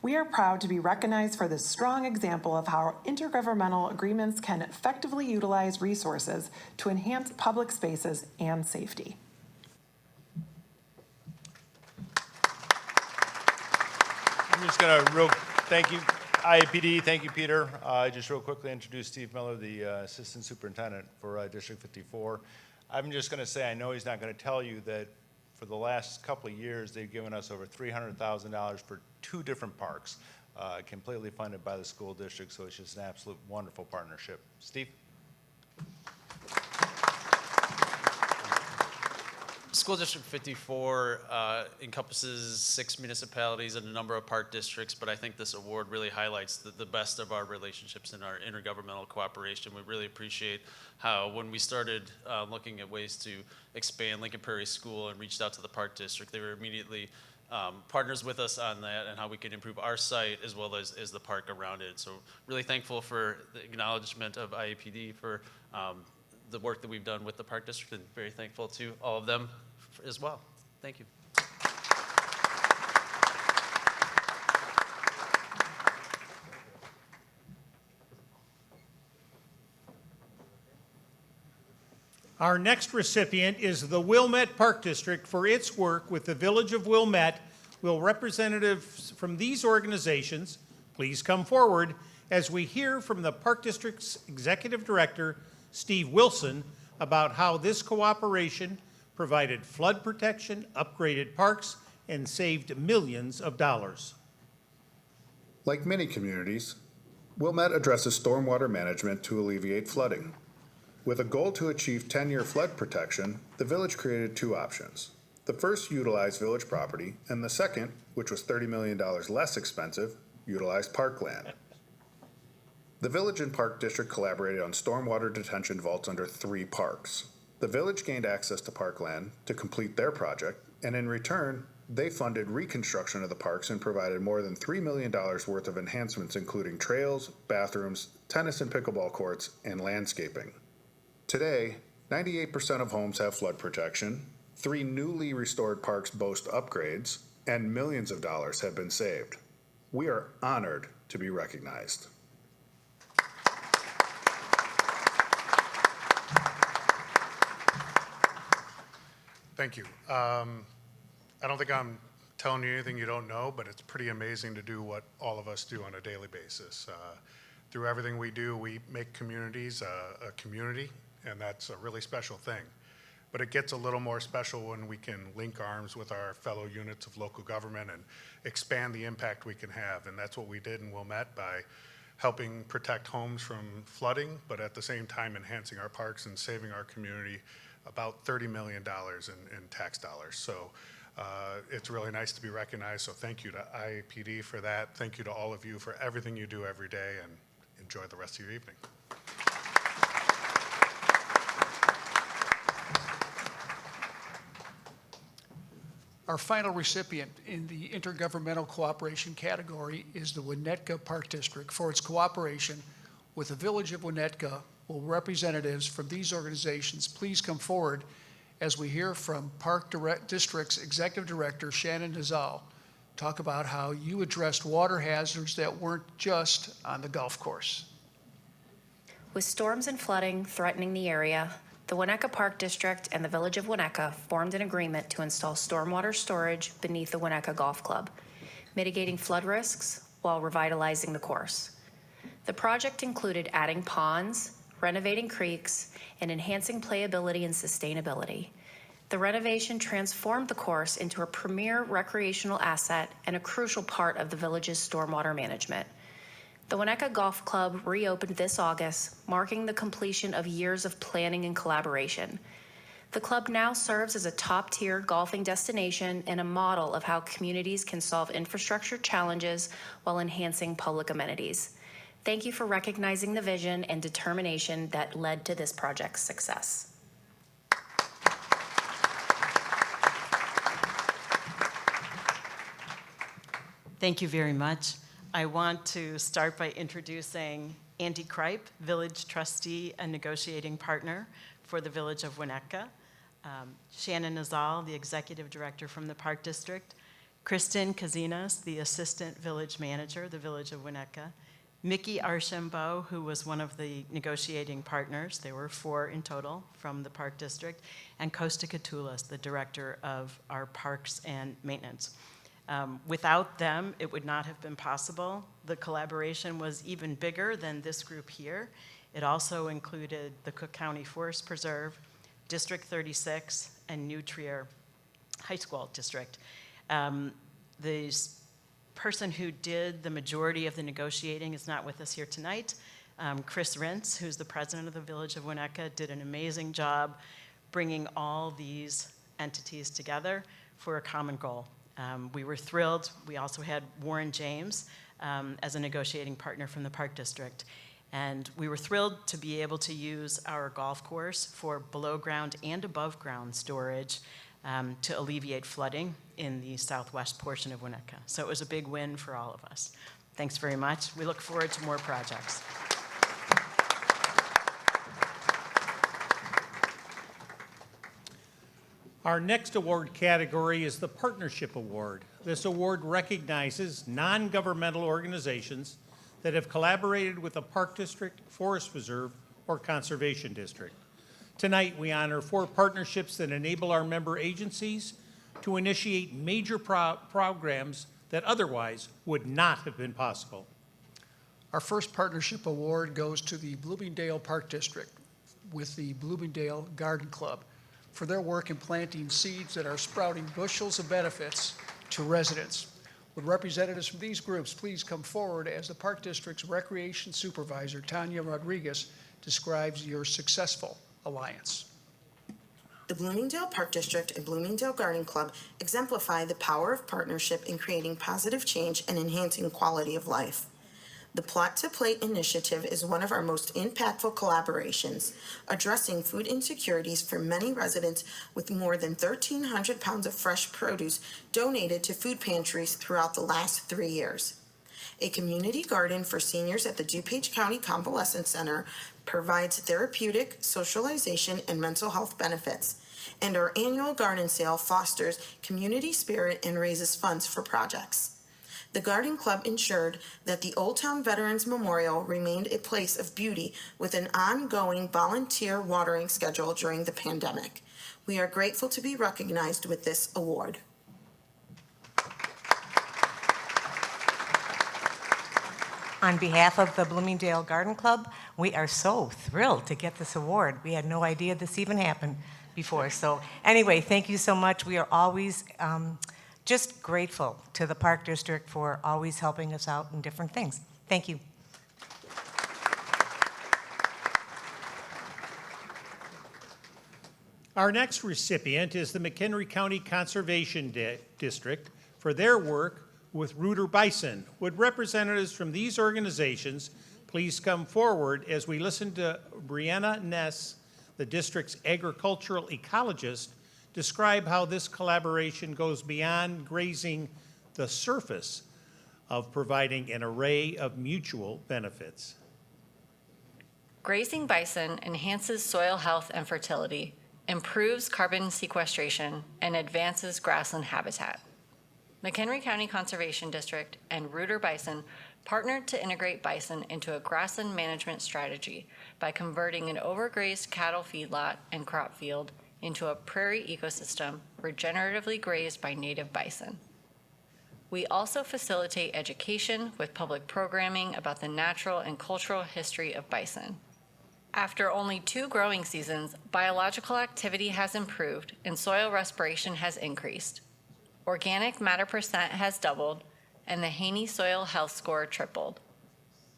We are proud to be recognized for this strong example of how intergovernmental agreements can effectively utilize resources to enhance public spaces and safety. I'm just going to thank you, IAPD, thank you, Peter. Just real quickly introduce Steve Miller, the Assistant Superintendent for District 54. I'm just going to say, I know he's not going to tell you that for the last couple of years, they've given us over $300,000 for 2 different parks, completely funded by the school district, so it's just an absolute wonderful partnership. Steve? School District 54 encompasses 6 municipalities and a number of park districts, but I think this award really highlights the best of our relationships in our intergovernmental cooperation. We really appreciate how when we started looking at ways to expand Lincoln Prairie School and reached out to the park district, they were immediately partners with us on that and how we could improve our site as well as the park around it. So really thankful for the acknowledgement of IAPD for the work that we've done with the park district, and very thankful to all of them as well. Thank you. Our next recipient is the Wilmette Park District for its work with the Village of Wilmette Will representatives from these organizations please come forward as we hear from the Park District's Executive Director, Steve Wilson, about how this cooperation provided flood protection, upgraded parks, and saved millions of dollars. Like many communities, Wilmette addresses stormwater management to alleviate flooding. With a goal to achieve 10-year flood protection, the village created two options. The first utilized village property, and the second, which was $30 million less expensive, utilized parkland. The village and park district collaborated on stormwater detention vaults under 3 parks. The village gained access to parkland to complete their project, and in return, they funded reconstruction of the parks and provided more than $3 million worth of enhancements, including trails, bathrooms, tennis and pickleball courts, and landscaping. Today, 98% of homes have flood protection, 3 newly restored parks boast upgrades, and millions of dollars have been saved. We are honored to be recognized. Thank you. I don't think I'm telling you anything you don't know, but it's pretty amazing to do what all of us do on a daily basis. Through everything we do, we make communities a community, and that's a really special thing. But it gets a little more special when we can link arms with our fellow units of local government and expand the impact we can have. And that's what we did in Wilmette by helping protect homes from flooding, but at the same time enhancing our parks and saving our community about $30 million in tax dollars. So it's really nice to be recognized. So thank you to IAPD for that. Thank you to all of you for everything you do every day, and enjoy the rest of your evening. Our final recipient in the intergovernmental cooperation category is the Winnetka Park District for its cooperation with the Village of Winnetka. Will representatives from these organizations please come forward as we hear from Park District's Executive Director, Shannon Nizal, talk about how you addressed water hazards that weren't just on the golf course. With storms and flooding threatening the area, the Winnetka Park District and the Village of Winnetka formed an agreement to install stormwater storage beneath the Winnetka Golf Club, mitigating flood risks while revitalizing the course. The project included adding ponds, renovating creeks, and enhancing playability and sustainability. The renovation transformed the course into a premier recreational asset and a crucial part of the village's stormwater management. The Winnetka Golf Club reopened this August, marking the completion of years of planning and collaboration. The club now serves as a top-tier golfing destination and a model of how communities can solve infrastructure challenges while enhancing public amenities. Thank you for recognizing the vision and determination that led to this project's success. Thank you very much. I want to start by introducing Andy Kripe, Village Trustee and Negotiating Partner for the Village of Winnetka, Shannon Nizal, the Executive Director from the Park District, Kristen Kazinas, the Assistant Village Manager, the Village of Winnetka, Mickey Archambault, who was one of the negotiating partners, there were 4 in total from the Park District, and Costa Catulas, the Director of our Parks and Maintenance. Without them, it would not have been possible. The collaboration was even bigger than this group here. It also included the Cook County Forest Preserve, District 36, and New Trier High School District. The person who did the majority of the negotiating is not with us here tonight. Chris Rentz, who's the president of the Village of Winnetka, did an amazing job bringing all these entities together for a common goal. We were thrilled. We also had Warren James as a negotiating partner from the Park District. And we were thrilled to be able to use our golf course for below ground and above ground storage to alleviate flooding in the southwest portion of Winnetka. So it was a big win for all of us. Thanks very much. We look forward to more projects. Our next award category is the Partnership Award. This award recognizes non-governmental organizations that have collaborated with a park district, forest reserve, or conservation district. Tonight, we honor 4 partnerships that enable our member agencies to initiate major programs that otherwise would not have been possible. Our first partnership award goes to the Bloomingdale Park District with the Bloomingdale Garden Club for their work in planting seeds that are sprouting bushels of benefits to residents. Would representatives from these groups please come forward as the Park District's Recreation Supervisor, Tanya Rodriguez, describes your successful alliance. The Bloomingdale Park District and Bloomingdale Garden Club exemplify the power of partnership in creating positive change and enhancing quality of life. The Plot to Plate initiative is one of our most impactful collaborations, addressing food insecurities for many residents with more than 1,300 pounds of fresh produce donated to food pantries throughout the last 3 years. A community garden for seniors at the DuPage County Convalescent Center provides therapeutic, socialization, and mental health benefits, and our annual garden sale fosters community spirit and raises funds for projects. The Garden Club ensured that the Old Town Veterans Memorial remained a place of beauty with an ongoing volunteer watering schedule during the pandemic. We are grateful to be recognized with this award. On behalf of the Bloomingdale Garden Club, we are so thrilled to get this award. We had no idea this even happened before. So anyway, thank you so much. We are always just grateful to the Park District for always helping us out in different things. Thank you. Our next recipient is the McHenry County Conservation District for their work with Rooter Bison. Would representatives from these organizations please come forward as we listen to Brianna Ness, the district's agricultural ecologist, describe how this collaboration goes beyond grazing the surface of providing an array of mutual benefits. Grazing bison enhances soil health and fertility, improves carbon sequestration, and advances grassland habitat. McHenry County Conservation District and Rooter Bison partnered to integrate bison into a grassland management strategy by converting an overgrazed cattle feedlot and crop field into a prairie ecosystem regeneratively grazed by native bison. We also facilitate education with public programming about the natural and cultural history of bison. After only 2 growing seasons, biological activity has improved and soil respiration has increased. Organic matter percent has doubled, and the Haney soil health score tripled.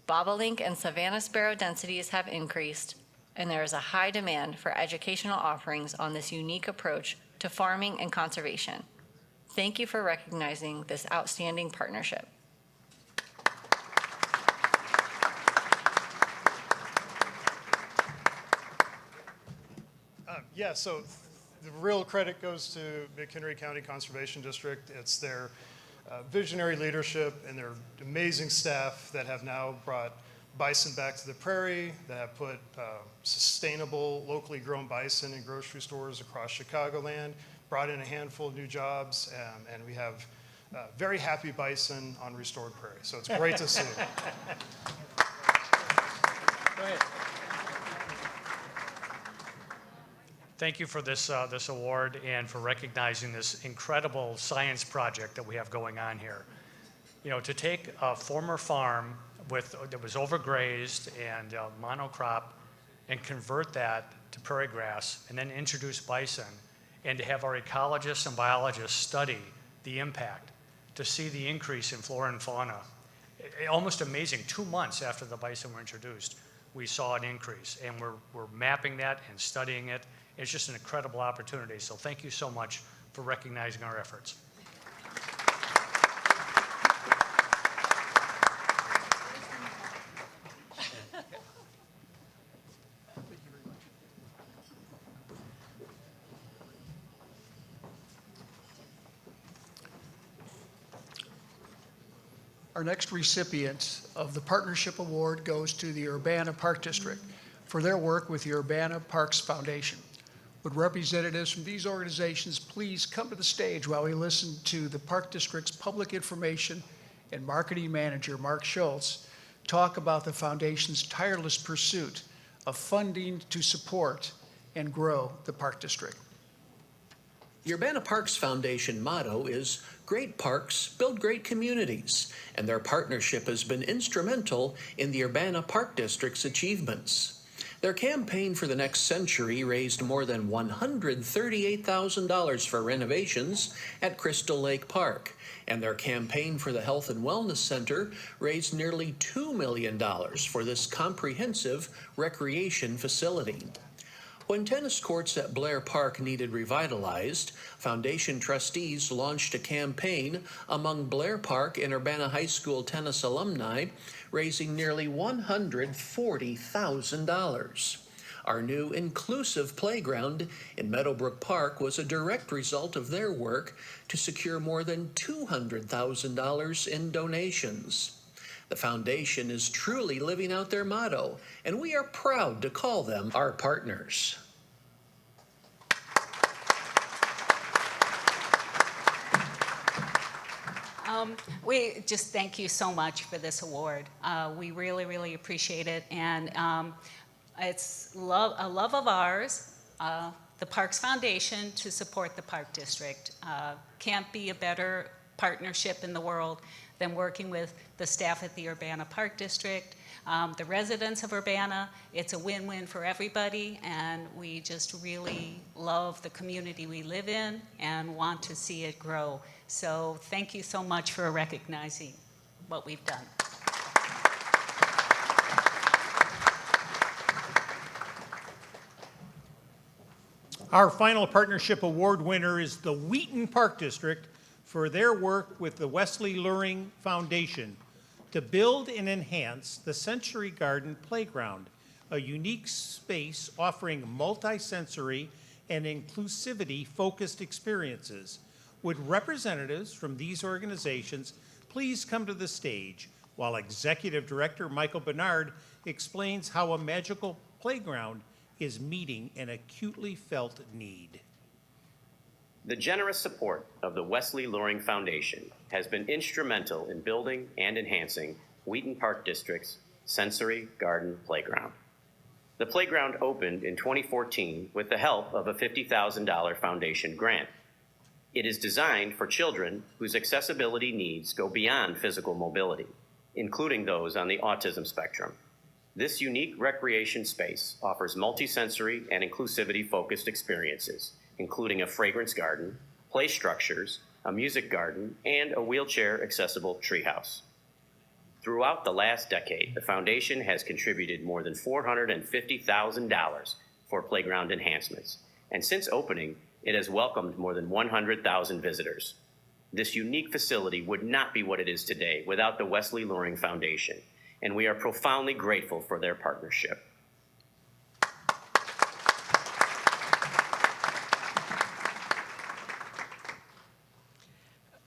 Bobolink and savanna sparrow densities have increased, and there is a high demand for educational offerings on this unique approach to farming and conservation. Thank you for recognizing this outstanding partnership. So the real credit goes to McHenry County Conservation District. It's their visionary leadership and their amazing staff that have now brought bison back to the prairie, that have put sustainable, locally grown bison in grocery stores across Chicagoland, brought in a handful of new jobs, and we have very happy bison on restored prairie. So it's great to see. Go ahead. Thank you for this award and for recognizing this incredible science project that we have going on here. You know, to take a former farm that was overgrazed and monocrop and convert that to prairie grass and then introduce bison, and to have our ecologists and biologists study the impact, to see the increase in flora and fauna. Almost amazing, 2 months after the bison were introduced, we saw an increase, and we're mapping that and studying it. It's just an incredible opportunity, so thank you so much for recognizing our efforts. Our next recipient of the Partnership Award goes to the Urbana Park District for their work with the Urbana Parks Foundation. Would representatives from these organizations please come to the stage while we listen to the Park District's Public Information and Marketing Manager, Mark Schultz, talk about the Foundation's tireless pursuit of funding to support and grow the Park District. The Urbana Parks Foundation motto is "Great Parks Build Great Communities," and their partnership has been instrumental in the Urbana Park District's achievements. Their campaign for the next century raised more than $138,000 for renovations at Crystal Lake Park, and their campaign for the Health and Wellness Center raised nearly $2 million for this comprehensive recreation facility. When tennis courts at Blair Park needed revitalized, Foundation trustees launched a campaign among Blair Park and Urbana High School tennis alumni, raising nearly $140,000. Our new inclusive playground in Meadowbrook Park was a direct result of their work to secure more than $200,000 in donations. The foundation is truly living out their motto, and we are proud to call them our partners. We just thank you so much for this award. We really, really appreciate it, and it's a love of ours, the Parks Foundation, to support the Park District. Can't be a better partnership in the world than working with the staff at the Urbana Park District, the residents of Urbana. It's a win-win for everybody, and we just really love the community we live in and want to see it grow. So thank you so much for recognizing what we've done. Our final partnership award winner is the Wheaton Park District for their work with the Wesley Luring Foundation to build and enhance the Century Garden Playground, a unique space offering multi-sensory and inclusivity-focused experiences. Would representatives from these organizations please come to the stage while Executive Director Michael Bernard explains how a magical playground is meeting an acutely felt need. The generous support of the Wesley Luring Foundation has been instrumental in building and enhancing Wheaton Park District's Sensory Garden Playground. The playground opened in 2014 with the help of a $50,000 foundation grant. It is designed for children whose accessibility needs go beyond physical mobility, including those on the autism spectrum. This unique recreation space offers multisensory and inclusivity-focused experiences, including a fragrance garden, play structures, a music garden, and a wheelchair-accessible treehouse. Throughout the last decade, the foundation has contributed more than $450,000 for playground enhancements, and since opening, it has welcomed more than 100,000 visitors. This unique facility would not be what it is today without the Wesley Luring Foundation, and we are profoundly grateful for their partnership.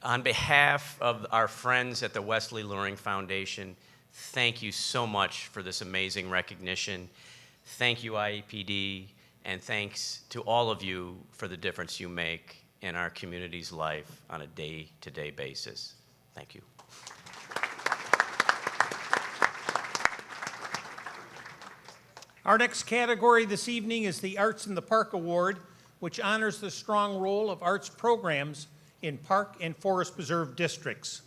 On behalf of our friends at the Wesley Luring Foundation, thank you so much for this amazing recognition. Thank you, IAPD, and thanks to all of you for the difference you make in our community's life on a day-to-day basis. Thank you. Our next category this evening is the Arts in the Park Award, which honors the strong role of arts programs in park and forest preserve districts.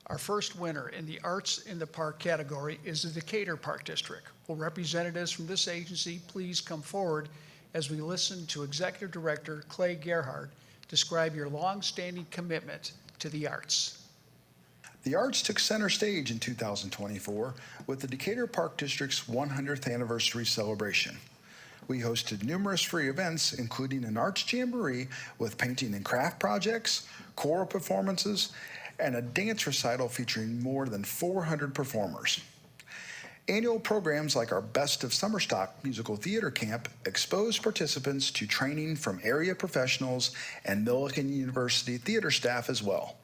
Our first winner in the Arts in the Park category is the Decatur Park District. Will representatives from this agency please come forward as we listen to Executive Director Clay Gerhard describe your long-standing commitment to the arts. The arts took center stage in 2024 with the Decatur Park District's 100th anniversary celebration. We hosted numerous free events, including an arts jamboree with painting and craft projects, choral performances, and a dance recital featuring more than 400 performers. Annual programs like our Best of Summer Stock musical theater camp exposed participants to training from area professionals and Millikan University theater staff as well.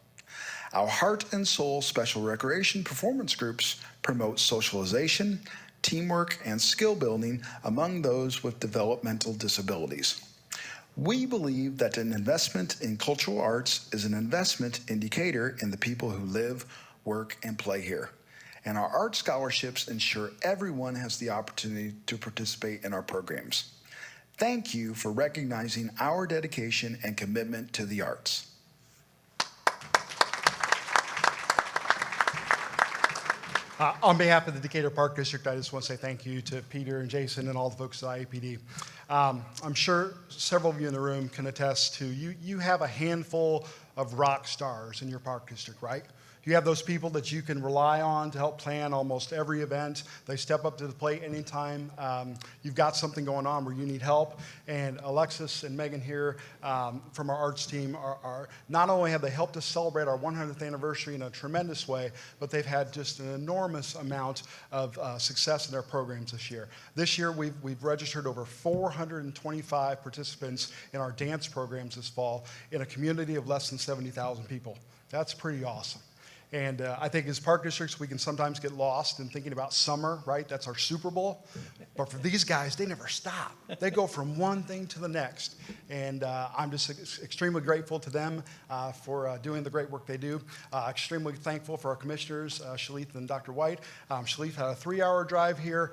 Our Heart and Soul Special Recreation performance groups promote socialization, teamwork, and skill building among those with developmental disabilities. We believe that an investment in cultural arts is an investment in Decatur in the people who live, work, and play here. And our art scholarships ensure everyone has the opportunity to participate in our programs. Thank you for recognizing our dedication and commitment to the arts. On behalf of the Decatur Park District, I just want to say thank you to Peter and Jason and all the folks at IAPD. I'm sure several of you in the room can attest to you have a handful of rock stars in your park district, right? You have those people that you can rely on to help plan almost every event. They step up to the plate anytime you've got something going on where you need help. And Alexis and Megan here from our arts team are not only have they helped us celebrate our 100th anniversary in a tremendous way, but they've had just an enormous amount of success in their programs this year. This year, we've registered over 425 participants in our dance programs this fall in a community of less than 70,000 people. That's pretty awesome. And I think as park districts, we can sometimes get lost in thinking about summer, right? That's our Super Bowl. But for these guys, they never stop. They go from one thing to the next. And I'm just extremely grateful to them for doing the great work they do. Extremely thankful for our commissioners, Shalith and Dr. White. Shalith had a 3-hour drive here.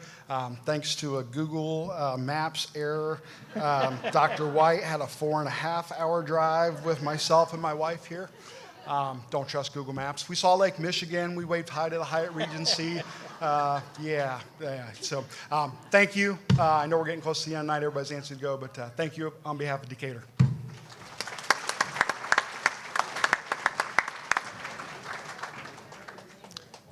Thanks to a Google Maps error, Dr. White had a 4.5-hour drive with myself and my wife here. Don't trust Google Maps. We saw Lake Michigan. We waved hi to the Hyatt Regency. Yeah. So thank you. I know we're getting close to the end of the night. Everybody's anxious to go, but thank you on behalf of Decatur.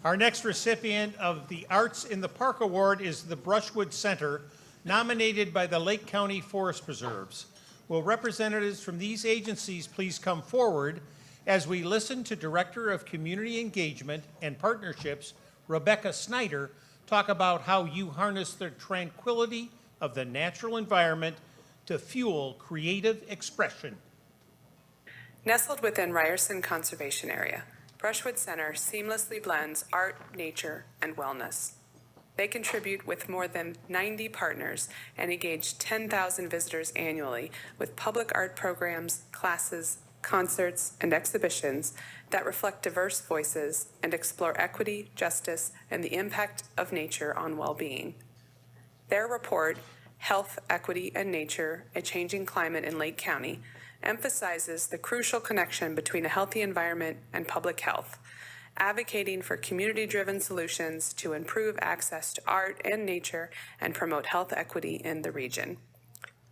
Our next recipient of the Arts in the Park Award is the Brushwood Center, nominated by the Lake County Forest Preserves. Will representatives from these agencies please come forward as we listen to Director of Community Engagement and Partnerships, Rebecca Snyder, talk about how you harness the tranquility of the natural environment to fuel creative expression. Nestled within Ryerson Conservation Area, Brushwood Center seamlessly blends art, nature, and wellness. They contribute with more than 90 partners and engage 10,000 visitors annually with public art programs, classes, concerts, and exhibitions that reflect diverse voices and explore equity, justice, and the impact of nature on well-being. Their report, Health, Equity, and Nature, A Changing Climate in Lake County, emphasizes the crucial connection between a healthy environment and public health, advocating for community-driven solutions to improve access to art and nature and promote health equity in the region.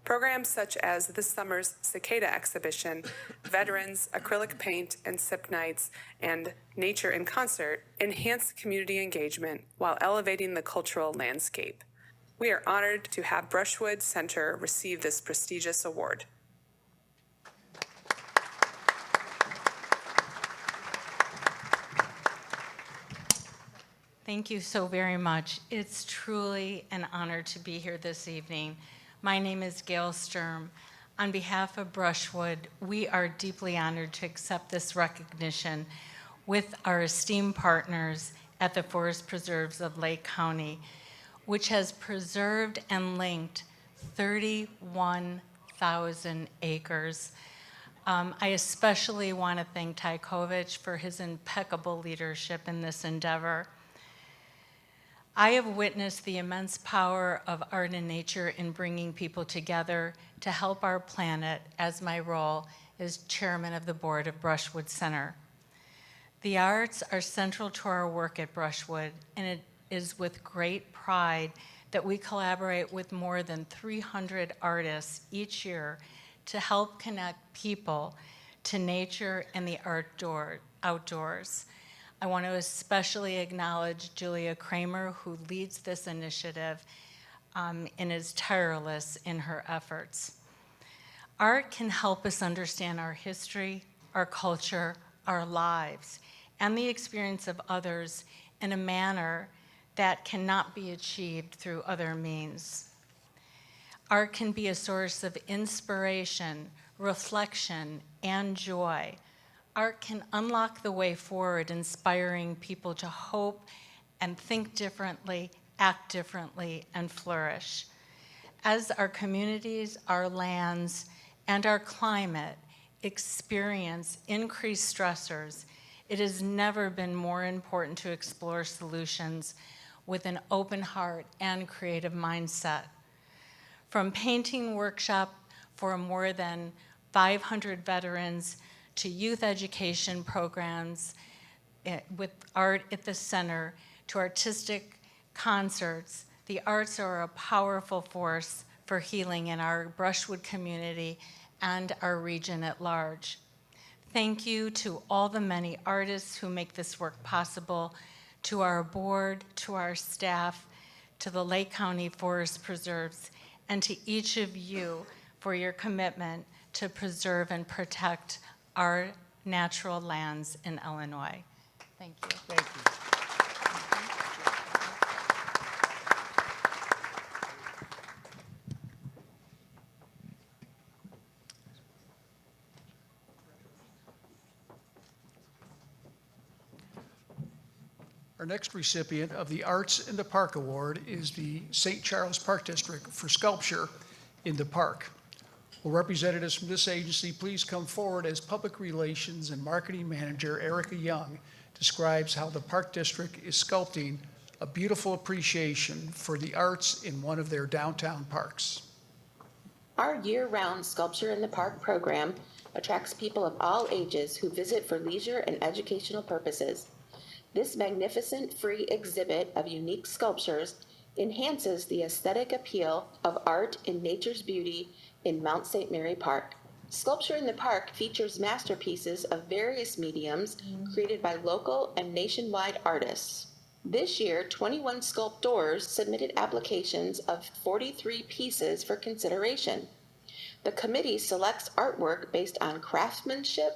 Programs such as this summer's Cicada exhibition, Veterans, Acrylic Paint, and Sip Nights, and Nature in Concert enhance community engagement while elevating the cultural landscape. We are honored to have Brushwood Center receive this prestigious award. Thank you so very much. It's truly an honor to be here this evening. My name is Gail Sturm. On behalf of Brushwood, we are deeply honored to accept this recognition with our esteemed partners at the Forest Preserves of Lake County, which has preserved and linked 31,000 acres. I especially want to thank Ty Kovich for his impeccable leadership in this endeavor. I have witnessed the immense power of art and nature in bringing people together to help our planet as my role as chairman of the board of Brushwood Center. The arts are central to our work at Brushwood, and it is with great pride that we collaborate with more than 300 artists each year to help connect people to nature and the outdoors. I want to especially acknowledge Julia Kramer, who leads this initiative and is tireless in her efforts. Art can help us understand our history, our culture, our lives, and the experience of others in a manner that cannot be achieved through other means. Art can be a source of inspiration, reflection, and joy. Art can unlock the way forward, inspiring people to hope and think differently, act differently, and flourish. As our communities, our lands, and our climate experience increased stressors, it has never been more important to explore solutions with an open heart and creative mindset. From painting workshop for more than 500 veterans to youth education programs with art at the center to artistic concerts, the arts are a powerful force for healing in our Brushwood community and our region at large. Thank you to all the many artists who make this work possible, to our board, to our staff, to the Lake County Forest Preserves, and to each of you for your commitment to preserve and protect our natural lands in Illinois. Thank you. Thank you. Our next recipient of the Arts in the Park Award is the St. Charles Park District for Sculpture in the Park. Will representatives from this agency please come forward as Public Relations and Marketing Manager Erica Young describes how the Park District is sculpting a beautiful appreciation for the arts in one of their downtown parks. Our year-round Sculpture in the Park program attracts people of all ages who visit for leisure and educational purposes. This magnificent free exhibit of unique sculptures enhances the aesthetic appeal of art in nature's beauty in Mount St. Mary Park. Sculpture in the Park features masterpieces of various mediums created by local and nationwide artists. This year, 21 sculptors submitted applications of 43 pieces for consideration. The committee selects artwork based on craftsmanship,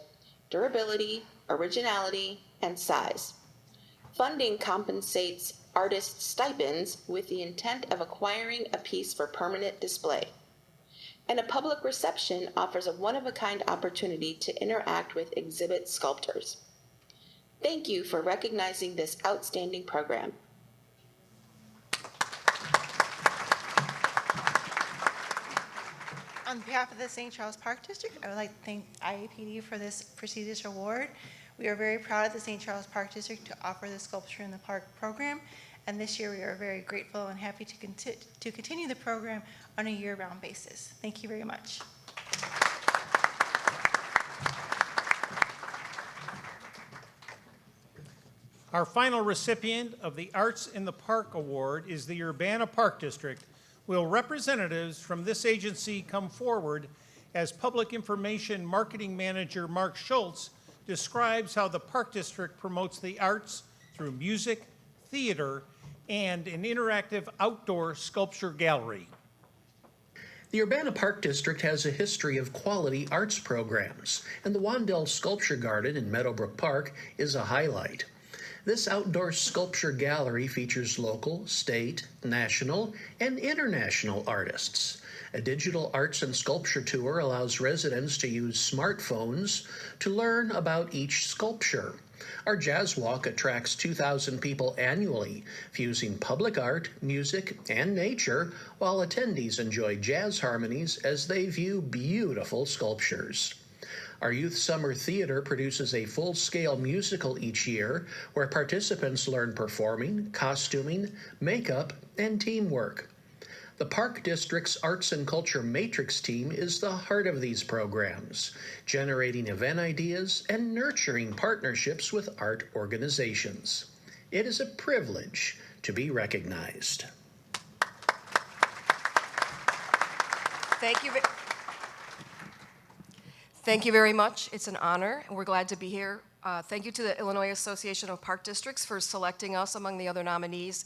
durability, originality, and size. Funding compensates artists stipends with the intent of acquiring a piece for permanent display. And a public reception offers a one-of-a-kind opportunity to interact with exhibit sculptors. Thank you for recognizing this outstanding program. On behalf of the St. Charles Park District, I would like to thank IAPD for this prestigious award. We are very proud of the St. Charles Park District to offer the Sculpture in the Park program, and this year we are very grateful and happy to continue the program on a year-round basis. Thank you very much. Our final recipient of the Arts in the Park Award is the Urbana Park District. Will representatives from this agency come forward as Public Information Marketing Manager Mark Schultz describes how the Park District promotes the arts through music, theater, and an interactive outdoor sculpture gallery. The Urbana Park District has a history of quality arts programs, and the Wandell Sculpture Garden in Meadowbrook Park is a highlight. This outdoor sculpture gallery features local, state, national, and international artists. A digital arts and sculpture tour allows residents to use smartphones to learn about each sculpture. Our Jazz Walk attracts 2,000 people annually, fusing public art, music, and nature, while attendees enjoy jazz harmonies as they view beautiful sculptures. Our Youth Summer Theater produces a full-scale musical each year where participants learn performing, costuming, makeup, and teamwork. The Park District's Arts and Culture Matrix team is the heart of these programs, generating event ideas and nurturing partnerships with art organizations. It is a privilege to be recognized. Thank you very much. It's an honor, and we're glad to be here. Thank you to the Illinois Association of Park Districts for selecting us among the other nominees.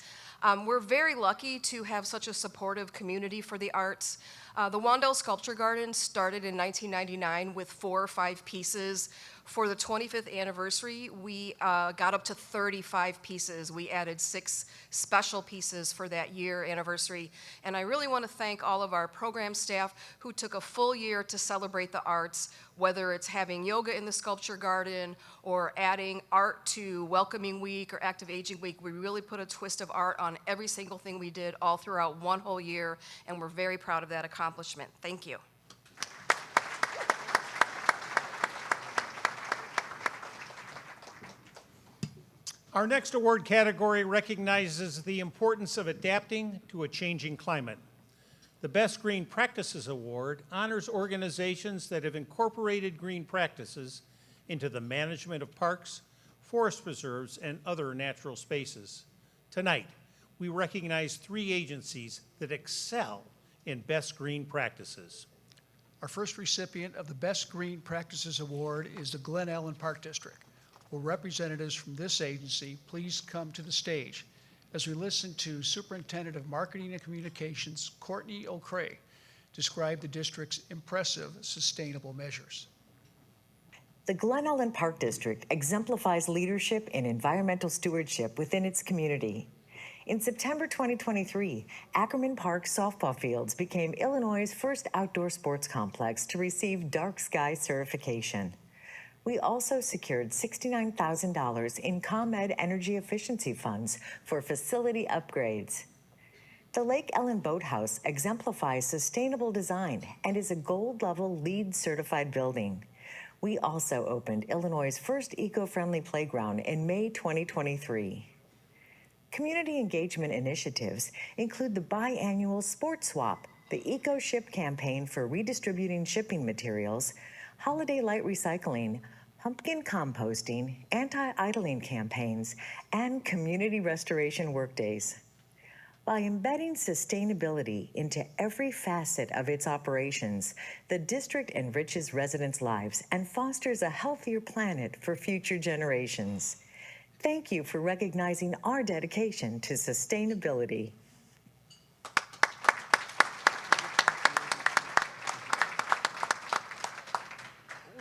We're very lucky to have such a supportive community for the arts. The Wandell Sculpture Garden started in 1999 with 4 or 5 pieces. For the 25th anniversary, we got up to 35 pieces. We added 6 special pieces for that year anniversary. And I really want to thank all of our program staff who took a full year to celebrate the arts, whether it's having yoga in the sculpture garden or adding art to Welcoming Week or Active Aging Week. We really put a twist of art on every single thing we did all throughout one whole year, and we're very proud of that accomplishment. Thank you. Our next award category recognizes the importance of adapting to a changing climate. The Best Green Practices Award honors organizations that have incorporated green practices into the management of parks, forest preserves, and other natural spaces. Tonight, we recognize 3 agencies that excel in best green practices. Our first recipient of the Best Green Practices Award is the Glen Ellen Park District. Will representatives from this agency please come to the stage as we listen to Superintendent of Marketing and Communications, Courtney O'Cray, describe the district's impressive sustainable measures. The Glen Ellen Park District exemplifies leadership in environmental stewardship within its community. In September 2023, Ackerman Park softball fields became Illinois' first outdoor sports complex to receive dark sky certification. We also secured $69,000 in ComEd energy efficiency funds for facility upgrades. The Lake Ellen Boathouse exemplifies sustainable design and is a gold-level LEED certified building. We also opened Illinois' first eco-friendly playground in May 2023. Community engagement initiatives include the biannual Sports Swap, the Eco Ship campaign for redistributing shipping materials, holiday light recycling, pumpkin composting, anti-idling campaigns, and community restoration workdays. By embedding sustainability into every facet of its operations, the district enriches residents' lives and fosters a healthier planet for future generations. Thank you for recognizing our dedication to sustainability.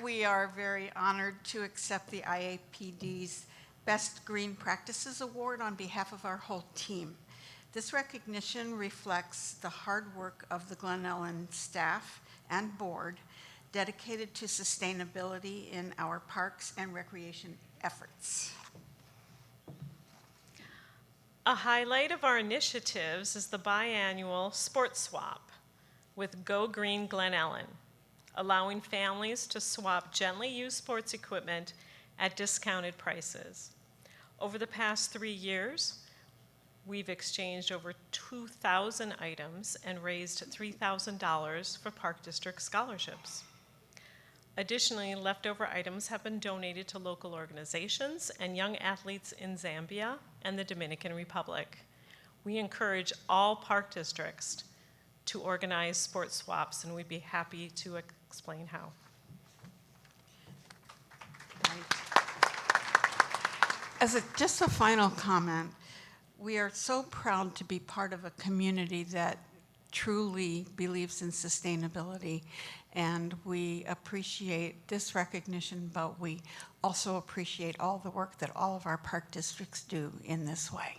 We are very honored to accept the IAPD's Best Green Practices Award on behalf of our whole team. This recognition reflects the hard work of the Glen Ellen staff and board dedicated to sustainability in our parks and recreation efforts. A highlight of our initiatives is the biannual Sports Swap with Go Green Glen Ellen, allowing families to swap gently used sports equipment at discounted prices. Over the past 3 years, we've exchanged over 2,000 items and raised $3,000 for Park District scholarships. Additionally, leftover items have been donated to local organizations and young athletes in Zambia and the Dominican Republic. We encourage all park districts to organize sports swaps, and we'd be happy to explain how. As just a final comment, we are so proud to be part of a community that truly believes in sustainability, and we appreciate this recognition, but we also appreciate all the work that all of our park districts do in this way.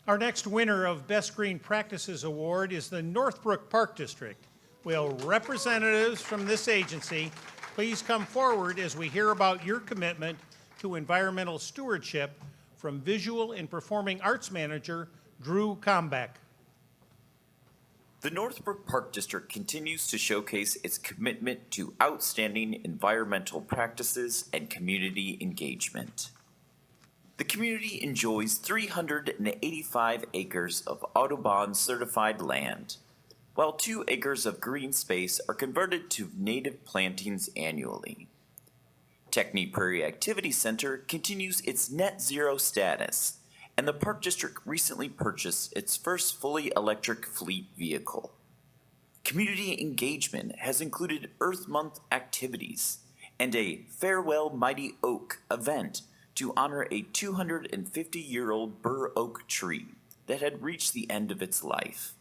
Our next winner of Best Green Practices Award is the Northbrook Park District. Will representatives from this agency please come forward as we hear about your commitment to environmental stewardship from Visual and Performing Arts Manager Drew Combeck. The Northbrook Park District continues to showcase its commitment to outstanding environmental practices and community engagement. The community enjoys 385 acres of Audubon certified land, while 2 acres of green space are converted to native plantings annually. Techney Prairie Activity Center continues its net zero status, and the Park District recently purchased its first fully electric fleet vehicle. Community engagement has included Earth Month activities and a Farewell Mighty Oak event to honor a 250-year-old bur oak tree that had reached the end of its life.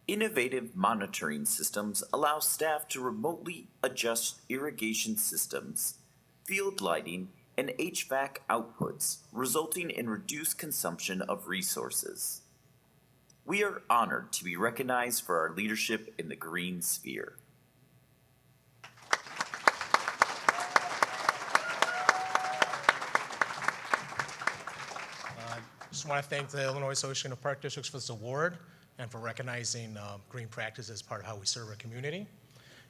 Innovative monitoring systems allow staff to remotely adjust irrigation systems, field lighting, and HVAC outputs, resulting in reduced consumption of resources. We are honored to be recognized for our leadership in the green sphere. Just want to thank the Illinois Association of Park Districts for this award and for recognizing green practice as part of how we serve our community.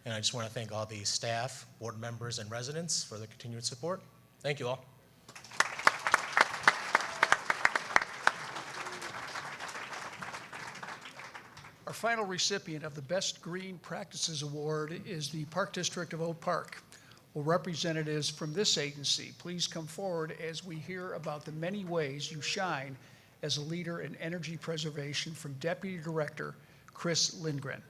And I just want to thank all the staff, board members, and residents for their continued support. Thank you all. Our final recipient of the Best Green Practices Award is the Park District of Oak Park. Will representatives from this agency please come forward as we hear about the many ways you shine as a leader in energy preservation from Deputy Director Chris Lindgren.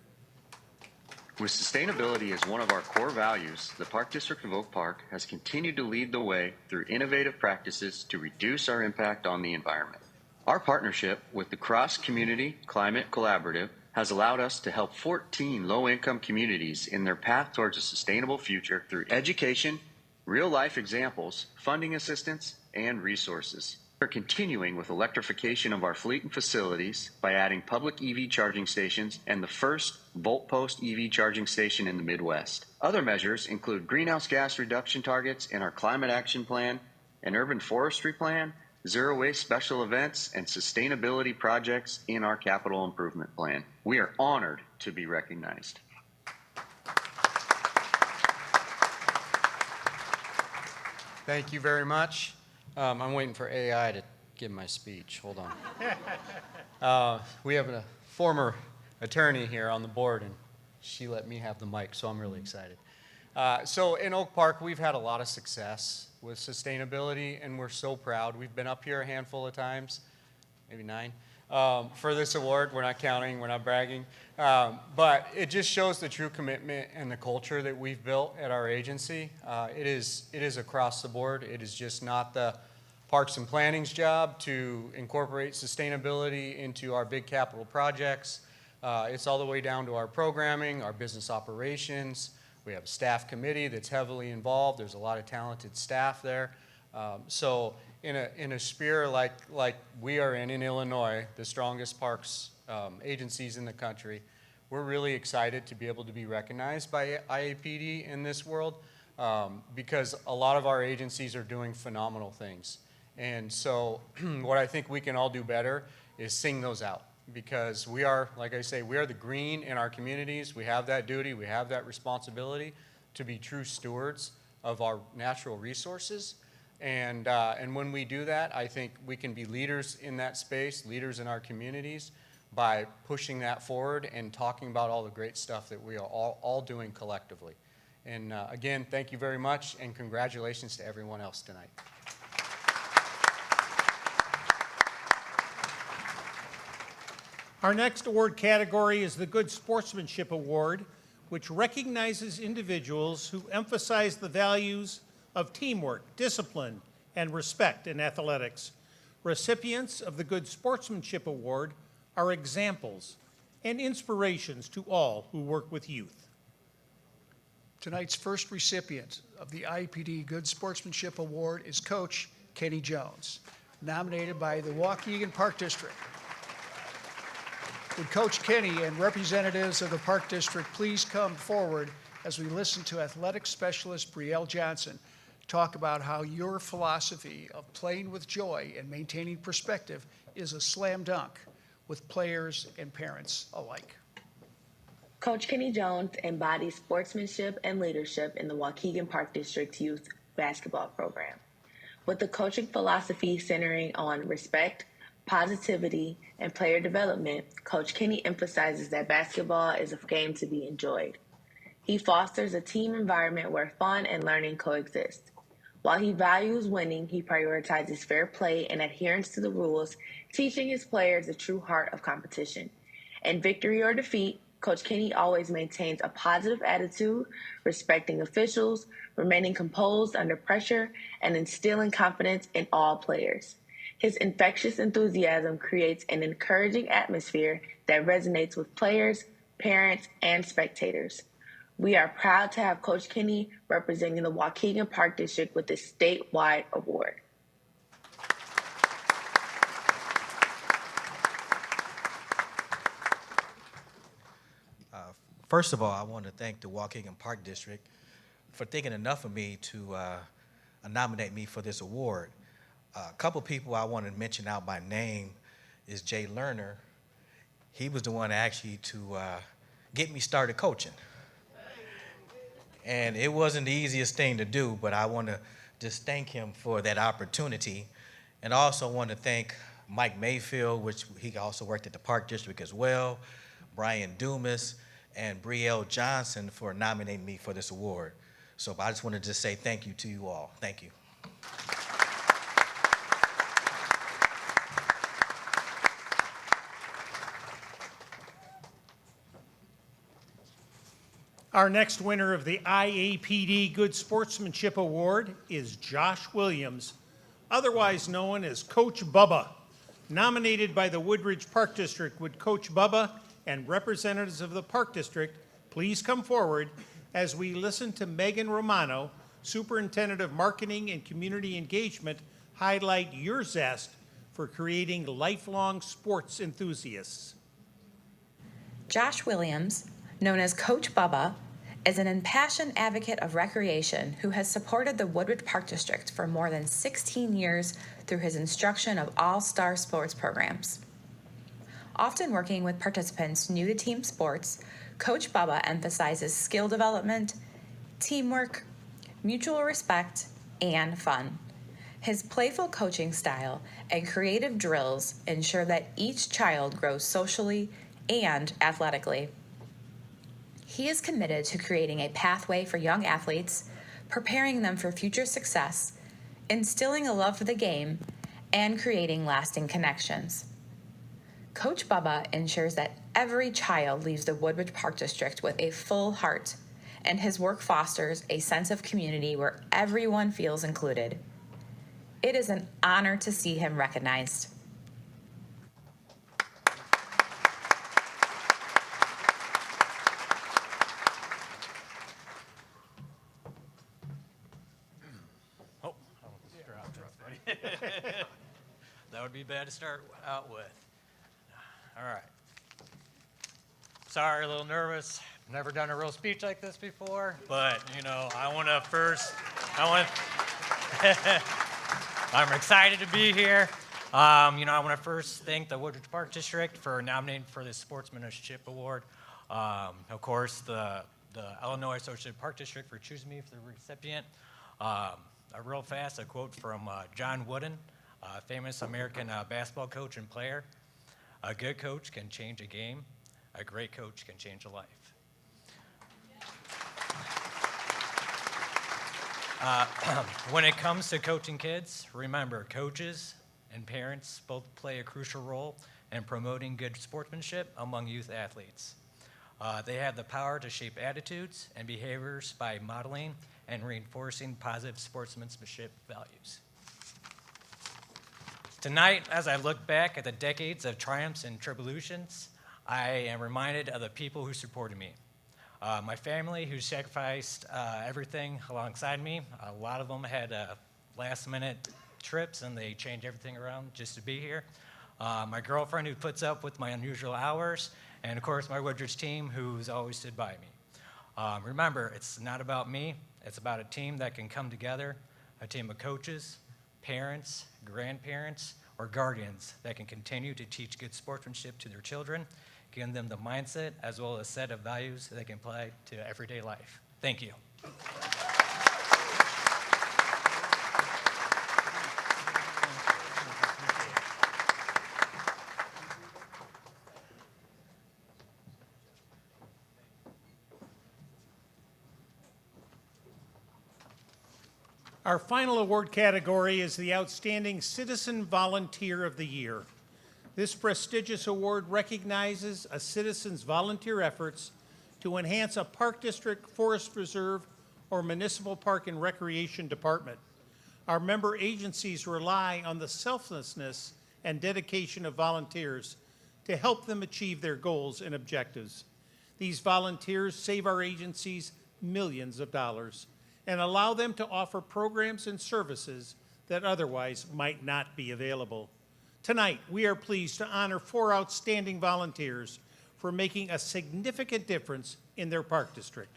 With sustainability as one of our core values, the Park District of Oak Park has continued to lead the way through innovative practices to reduce our impact on the environment. Our partnership with the Cross Community Climate Collaborative has allowed us to help 14 low-income communities in their path towards a sustainable future through education, real-life examples, funding assistance, and resources. We're continuing with electrification of our fleet and facilities by adding public EV charging stations and the first Volt Post EV charging station in the Midwest. Other measures include greenhouse gas reduction targets in our Climate Action Plan, an urban forestry plan, zero waste special events, and sustainability projects in our capital improvement plan. We are honored to be recognized. Thank you very much. I'm waiting for AI to give my speech. Hold on. We have a former attorney here on the board, and she let me have the mic, so I'm really excited. So in Oak Park, we've had a lot of success with sustainability, and we're so proud. We've been up here a handful of times, maybe 9, for this award. We're not counting, we're not bragging. But it just shows the true commitment and the culture that we've built at our agency. It is across the board. It is just not the Parks and Planning's job to incorporate sustainability into our big capital projects. It's all the way down to our programming, our business operations. We have a staff committee that's heavily involved. There's a lot of talented staff there. So in a sphere like we are in Illinois, the strongest parks agencies in the country, we're really excited to be able to be recognized by IAPD in this world because a lot of our agencies are doing phenomenal things. And so what I think we can all do better is sing those out, because we are, like I say, we are the green in our communities. We have that duty, we have that responsibility to be true stewards of our natural resources. And when we do that, I think we can be leaders in that space, leaders in our communities, by pushing that forward and talking about all the great stuff that we are all doing collectively. And again, thank you very much, and congratulations to everyone else tonight. Our next award category is the Good Sportsmanship Award, which recognizes individuals who emphasize the values of teamwork, discipline, and respect in athletics. Recipients of the Good Sportsmanship Award are examples and inspirations to all who work with youth. Tonight's first recipient of the IAPD Good Sportsmanship Award is Coach Kenny Jones, nominated by the Waukegan Park District. Would Coach Kenny and representatives of the Park District please come forward as we listen to athletic specialist Brielle Johnson talk about how your philosophy of playing with joy and maintaining perspective is a slam dunk with players and parents alike. Coach Kenny Jones embodies sportsmanship and leadership in the Waukegan Park District's youth basketball program. With the coaching philosophy centering on respect, positivity, and player development, Coach Kenny emphasizes that basketball is a game to be enjoyed. He fosters a team environment where fun and learning coexist. While he values winning, he prioritizes fair play and adherence to the rules, teaching his players the true heart of competition. In victory or defeat, Coach Kenny always maintains a positive attitude, respecting officials, remaining composed under pressure, and instilling confidence in all players. His infectious enthusiasm creates an encouraging atmosphere that resonates with players, parents, and spectators. We are proud to have Coach Kenny representing the Waukegan Park District with this statewide award. First of all, I want to thank the Waukegan Park District for thinking enough of me to nominate me for this award. A couple people I want to mention out by name is Jay Lerner. He was the one actually to get me started coaching. And it wasn't the easiest thing to do, but I want to just thank him for that opportunity. And I also want to thank Mike Mayfield, which he also worked at the Park District as well. Brian Dumas, and Brielle Johnson for nominating me for this award. So I just wanted to say thank you to you all. Thank you. Our next winner of the IAPD Good Sportsmanship Award is Josh Williams, otherwise known as Coach Bubba. Nominated by the Woodridge Park District, would Coach Bubba and representatives of the Park District please come forward as we listen to Megan Romano, Superintendent of Marketing and Community Engagement, highlight your zest for creating lifelong sports enthusiasts. Josh Williams, known as Coach Bubba, is an impassioned advocate of recreation who has supported the Woodridge Park District for more than 16 years through his instruction of all-star sports programs. Often working with participants new to team sports, Coach Bubba emphasizes skill development, teamwork, mutual respect, and fun. His playful coaching style and creative drills ensure that each child grows socially and athletically. He is committed to creating a pathway for young athletes, preparing them for future success, instilling a love for the game, and creating lasting connections. Coach Bubba ensures that every child leaves the Woodridge Park District with a full heart, and his work fosters a sense of community where everyone feels included. It is an honor to see him recognized. That would be bad to start out with. All right. Sorry, a little nervous. Never done a real speech like this before, but I'm excited to be here. I want to first thank the Woodridge Park District for nominating for this Sportsmanship Award. Of course, the Illinois Associated Park District for choosing me for the recipient. Real fast, a quote from John Wooden, a famous American basketball coach and player. A good coach can change a game. A great coach can change a life. When it comes to coaching kids, remember, coaches and parents both play a crucial role in promoting good sportsmanship among youth athletes. They have the power to shape attitudes and behaviors by modeling and reinforcing positive sportsmanship values. Tonight, as I look back at the decades of triumphs and tribulations, I am reminded of the people who supported me. My family, who sacrificed everything alongside me. A lot of them had last-minute trips, and they changed everything around just to be here. My girlfriend, who puts up with my unusual hours, and of course, my Woodridge team, who's always stood by me. Remember, it's not about me. It's about a team that can come together, a team of coaches, parents, grandparents, or guardians that can continue to teach good sportsmanship to their children, giving them the mindset as well as a set of values that they can apply to everyday life. Thank you. Our final award category is the Outstanding Citizen Volunteer of the Year. This prestigious award recognizes a citizen's volunteer efforts to enhance a park district, forest reserve, or municipal park and recreation department. Our member agencies rely on the selflessness and dedication of volunteers to help them achieve their goals and objectives. These volunteers save our agencies millions of dollars and allow them to offer programs and services that otherwise might not be available. Tonight, we are pleased to honor 4 outstanding volunteers for making a significant difference in their park district.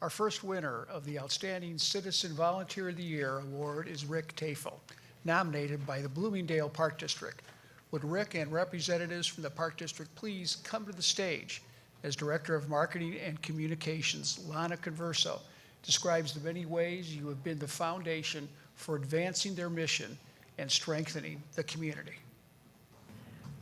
Our first winner of the Outstanding Citizen Volunteer of the Year Award is Rick Tafel, nominated by the Bloomingdale Park District. Would Rick and representatives from the Park District please come to the stage as Director of Marketing and Communications, Lana Converso, describes the many ways you have been the foundation for advancing their mission and strengthening the community.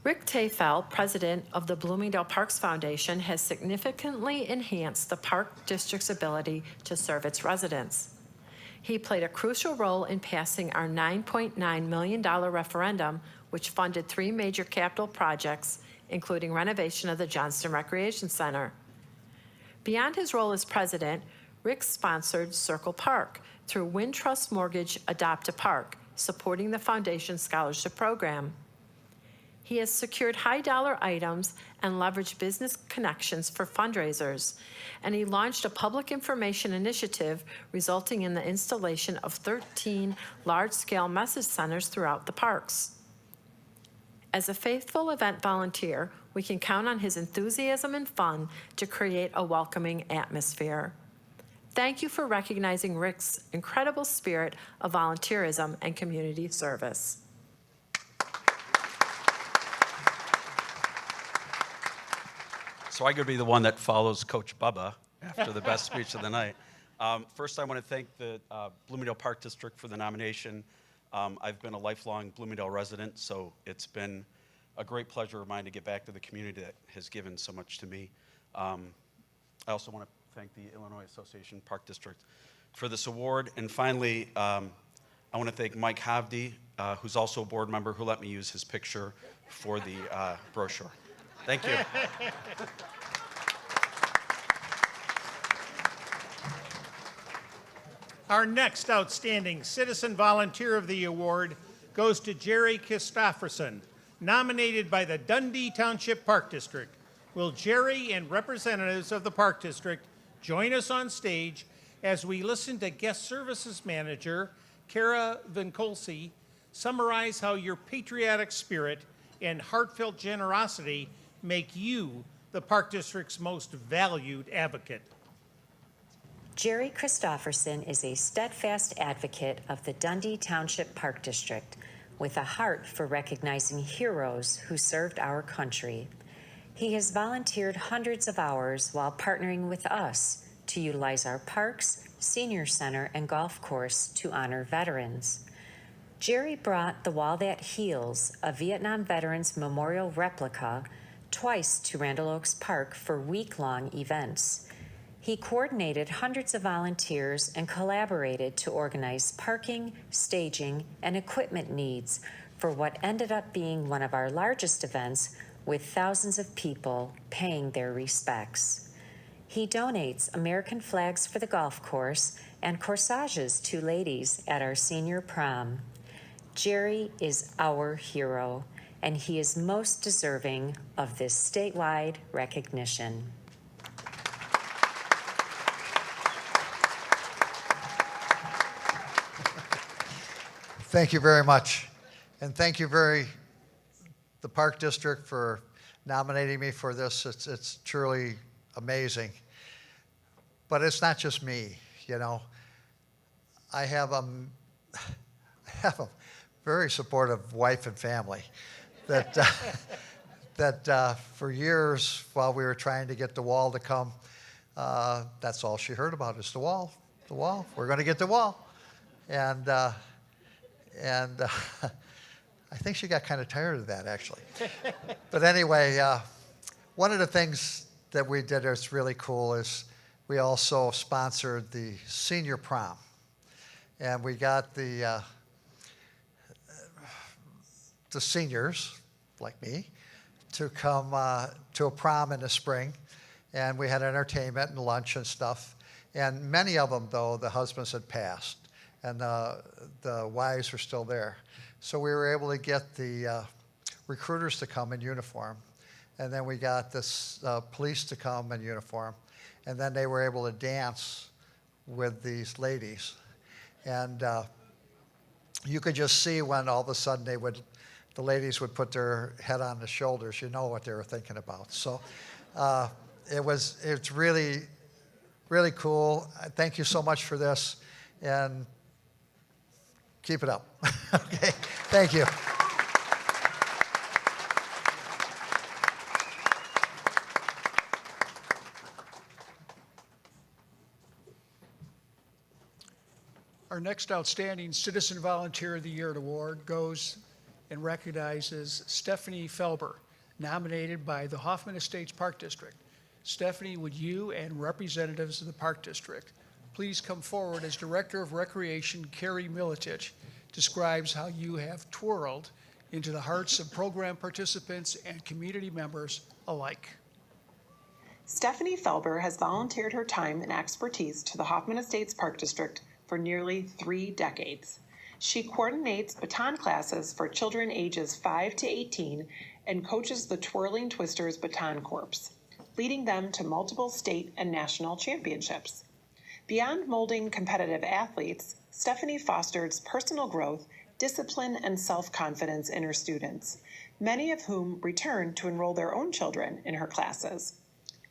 Rick Tafel, president of the Bloomingdale Parks Foundation, has significantly enhanced the Park District's ability to serve its residents. He played a crucial role in passing our $9.9 million referendum, which funded 3 major capital projects, including renovation of the Johnston Recreation Center. Beyond his role as president, Rick sponsored Circle Park through Wintrust Mortgage Adopt a Park, supporting the foundation's scholarship program. He has secured high-dollar items and leveraged business connections for fundraisers, and he launched a public information initiative resulting in the installation of 13 large-scale message centers throughout the parks. As a faithful event volunteer, we can count on his enthusiasm and fun to create a welcoming atmosphere. Thank you for recognizing Rick's incredible spirit of volunteerism and community service. So I could be the one that follows Coach Bubba after the best speech of the night. First, I want to thank the Bloomingdale Park District for the nomination. I've been a lifelong Bloomingdale resident, so it's been a great pleasure of mine to get back to the community that has given so much to me. I also want to thank the Illinois Association Park District for this award. And finally, I want to thank Mike Havdi, who's also a board member, who let me use his picture for the brochure. Thank you. Our next outstanding Citizen Volunteer of the Award goes to Jerry Christofferson, nominated by the Dundee Township Park District. Will Jerry and representatives of the Park District join us on stage as we listen to Guest Services Manager Kara Vincolsi summarize how your patriotic spirit and heartfelt generosity make you the Park District's most valued advocate. Jerry Christofferson is a steadfast advocate of the Dundee Township Park District with a heart for recognizing heroes who served our country. He has volunteered hundreds of hours while partnering with us to utilize our parks, senior center, and golf course to honor veterans. Jerry brought the Wall That Heals, a Vietnam veterans memorial replica, twice to Randall Oaks Park for week-long events. He coordinated hundreds of volunteers and collaborated to organize parking, staging, and equipment needs for what ended up being one of our largest events with thousands of people paying their respects. He donates American flags for the golf course and corsages to ladies at our senior prom. Jerry is our hero, and he is most deserving of this statewide recognition. Thank you very much. And thank you the Park District for nominating me for this. It's truly amazing. But it's not just me, you know. I have a very supportive wife and family that for years while we were trying to get the wall to come, that's all she heard about is the wall. We're going to get the wall. And I think she got kind of tired of that, actually. But anyway, one of the things that we did that's really cool is we also sponsored the senior prom. And we got the seniors, like me, to come to a prom in the spring. And we had entertainment and lunch and stuff. And many of them, though, the husbands had passed. And the wives were still there. So we were able to get the recruiters to come in uniform. And then we got the police to come in uniform. And then they were able to dance with these ladies. And you could just see when all of a sudden the ladies would put their head on the shoulders, you know what they were thinking about. So it's really, really cool. Thank you so much for this. And keep it up. Okay, thank you. Our next outstanding Citizen Volunteer of the Year award goes and recognizes Stephanie Felber, nominated by the Hoffman Estates Park District. Stephanie, would you and representatives of the Park District please come forward as Director of Recreation Carrie Militich describes how you have twirled into the hearts of program participants and community members alike. Stephanie Felber has volunteered her time and expertise to the Hoffman Estates Park District for nearly 3 decades. She coordinates baton classes for children ages 5 to 18 and coaches the Twirling Twisters Baton Corps, leading them to multiple state and national championships. Beyond molding competitive athletes, Stephanie fosters personal growth, discipline, and self-confidence in her students, many of whom return to enroll their own children in her classes.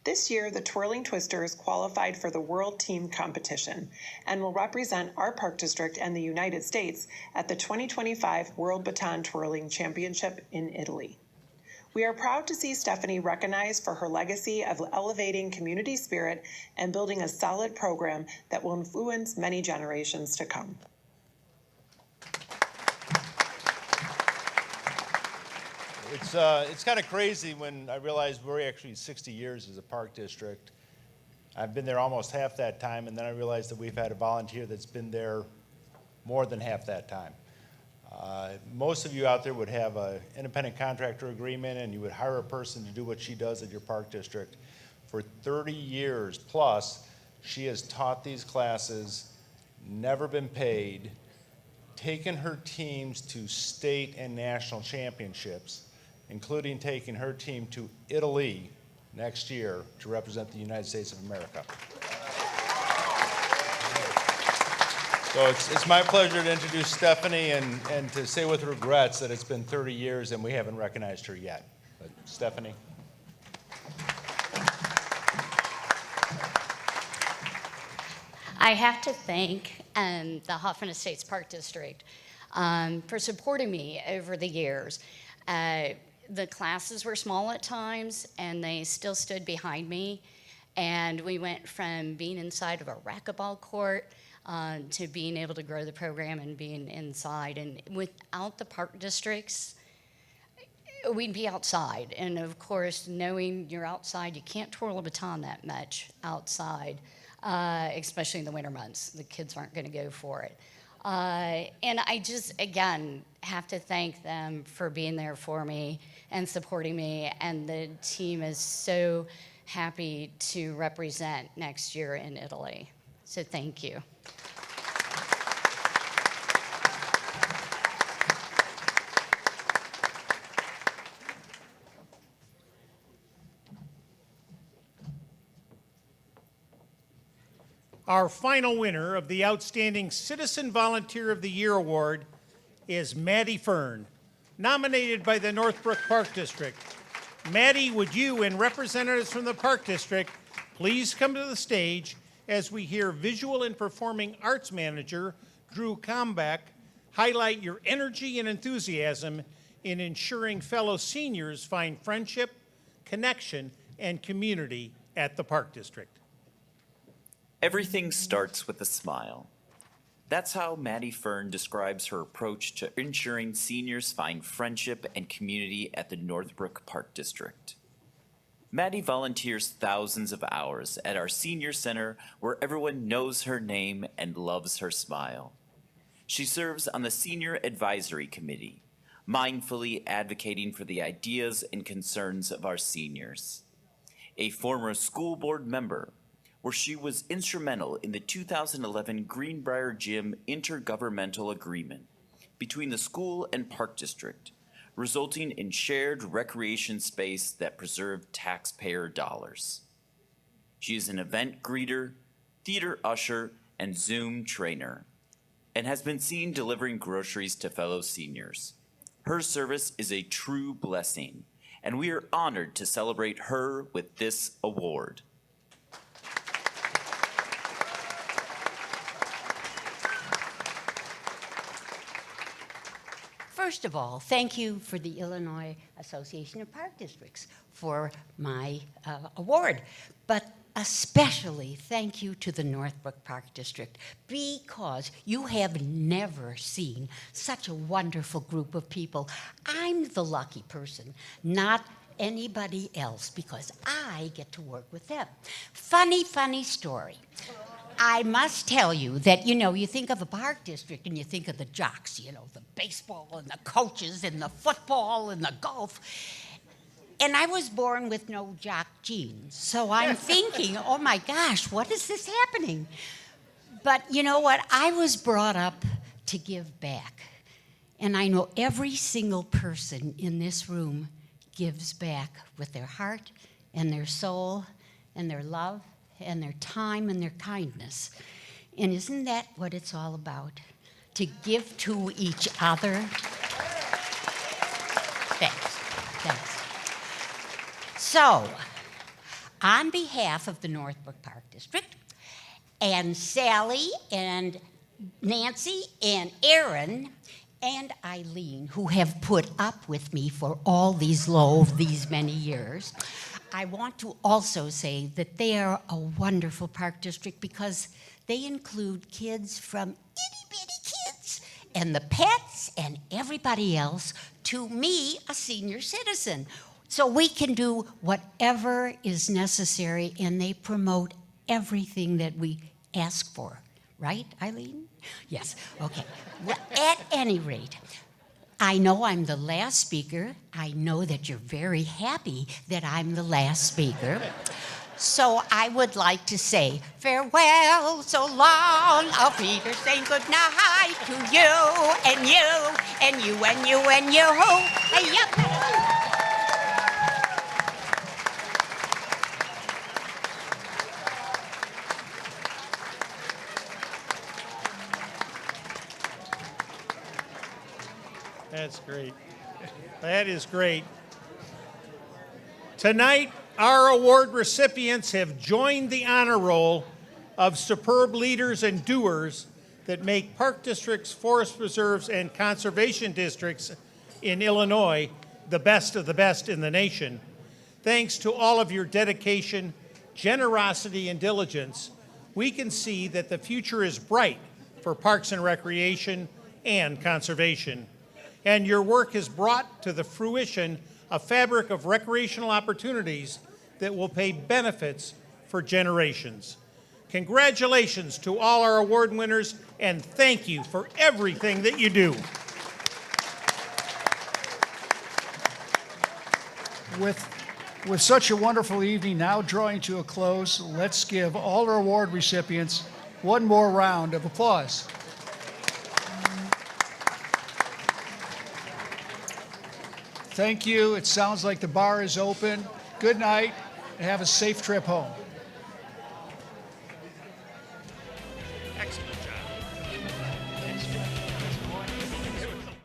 This year, the Twirling Twisters qualified for the World Team Competition and will represent our park district and the United States at the 2025 World Baton Twirling Championship in Italy. We are proud to see Stephanie recognized for her legacy of elevating community spirit and building a solid program that will influence many generations to come. It's kind of crazy when I realized we're actually 60 years as a park district. I've been there almost half that time, and then I realized that we've had a volunteer that's been there more than half that time. Most of you out there would have an independent contractor agreement, and you would hire a person to do what she does at your park district. For 30 years plus, she has taught these classes, never been paid, taken her teams to state and national championships, including taking her team to Italy next year to represent the United States of America. So it's my pleasure to introduce Stephanie and to say with regrets that it's been 30 years and we haven't recognized her yet. But Stephanie. I have to thank the Hoffman Estates Park District for supporting me over the years. The classes were small at times, and they still stood behind me. And we went from being inside of a racquetball court to being able to grow the program and being inside. And without the park districts, we'd be outside. And of course, knowing you're outside, you can't twirl a baton that much outside, especially in the winter months. The kids aren't going to go for it. And I just, again, have to thank them for being there for me and supporting me. And the team is so happy to represent next year in Italy. So thank you. Our final winner of the Outstanding Citizen Volunteer of the Year Award is Maddie Fern, nominated by the Northbrook Park District. Maddie, would you and representatives from the Park District please come to the stage as we hear Visual and Performing Arts Manager Drew Combach highlight your energy and enthusiasm in ensuring fellow seniors find friendship, connection, and community at the Park District. Everything starts with a smile. That's how Maddie Fern describes her approach to ensuring seniors find friendship and community at the Northbrook Park District. Maddie volunteers thousands of hours at our senior center where everyone knows her name and loves her smile. She serves on the Senior Advisory Committee, mindfully advocating for the ideas and concerns of our seniors. A former school board member, where she was instrumental in the 2011 Greenbrier Gym intergovernmental agreement between the school and park district, resulting in shared recreation space that preserved taxpayer dollars. She is an event greeter, theater usher, and Zoom trainer, and has been seen delivering groceries to fellow seniors. Her service is a true blessing, and we are honored to celebrate her with this award. First of all, thank you for the Illinois Association of Park Districts for my award. But especially thank you to the Northbrook Park District, because you have never seen such a wonderful group of people. I'm the lucky person, not anybody else, because I get to work with them. Funny story. I must tell you that, you think of the Park District and you think of the jocks, the baseball and the coaches and the football and the golf. And I was born with no jock genes. So I'm thinking, oh my gosh, what is this happening? But you know what? I was brought up to give back. And I know every single person in this room gives back with their heart and their soul and their love and their time and their kindness. And isn't that what it's all about? To give to each other? Thanks. So, on behalf of the Northbrook Park District, and Sally and Nancy and Aaron and Eileen, who have put up with me for all these many years, I want to also say that they are a wonderful park district because they include kids from itty-bitty kids and the pets and everybody else to me, a senior citizen. So we can do whatever is necessary, and they promote everything that we ask for. Right, Eileen? Yes, okay. Well, at any rate, I know I'm the last speaker. I know that you're very happy that I'm the last speaker. So I would like to say farewell, so long, auf Wiedersehen, good night to you, and you, and you, and you, and you. Hey, yep. That's great. That is great. Tonight, our award recipients have joined the honor roll of superb leaders and doers that make park districts, forest reserves, and conservation districts in Illinois the best of the best in the nation. Thanks to all of your dedication, generosity, and diligence, we can see that the future is bright for parks and recreation and conservation. And your work has brought to the fruition a fabric of recreational opportunities that will pay benefits for generations. Congratulations to all our award winners, and thank you for everything that you do. With such a wonderful evening now drawing to a close, let's give all our award recipients one more round of applause. Thank you. It sounds like the bar is open. Good night, and have a safe trip home. Excellent job.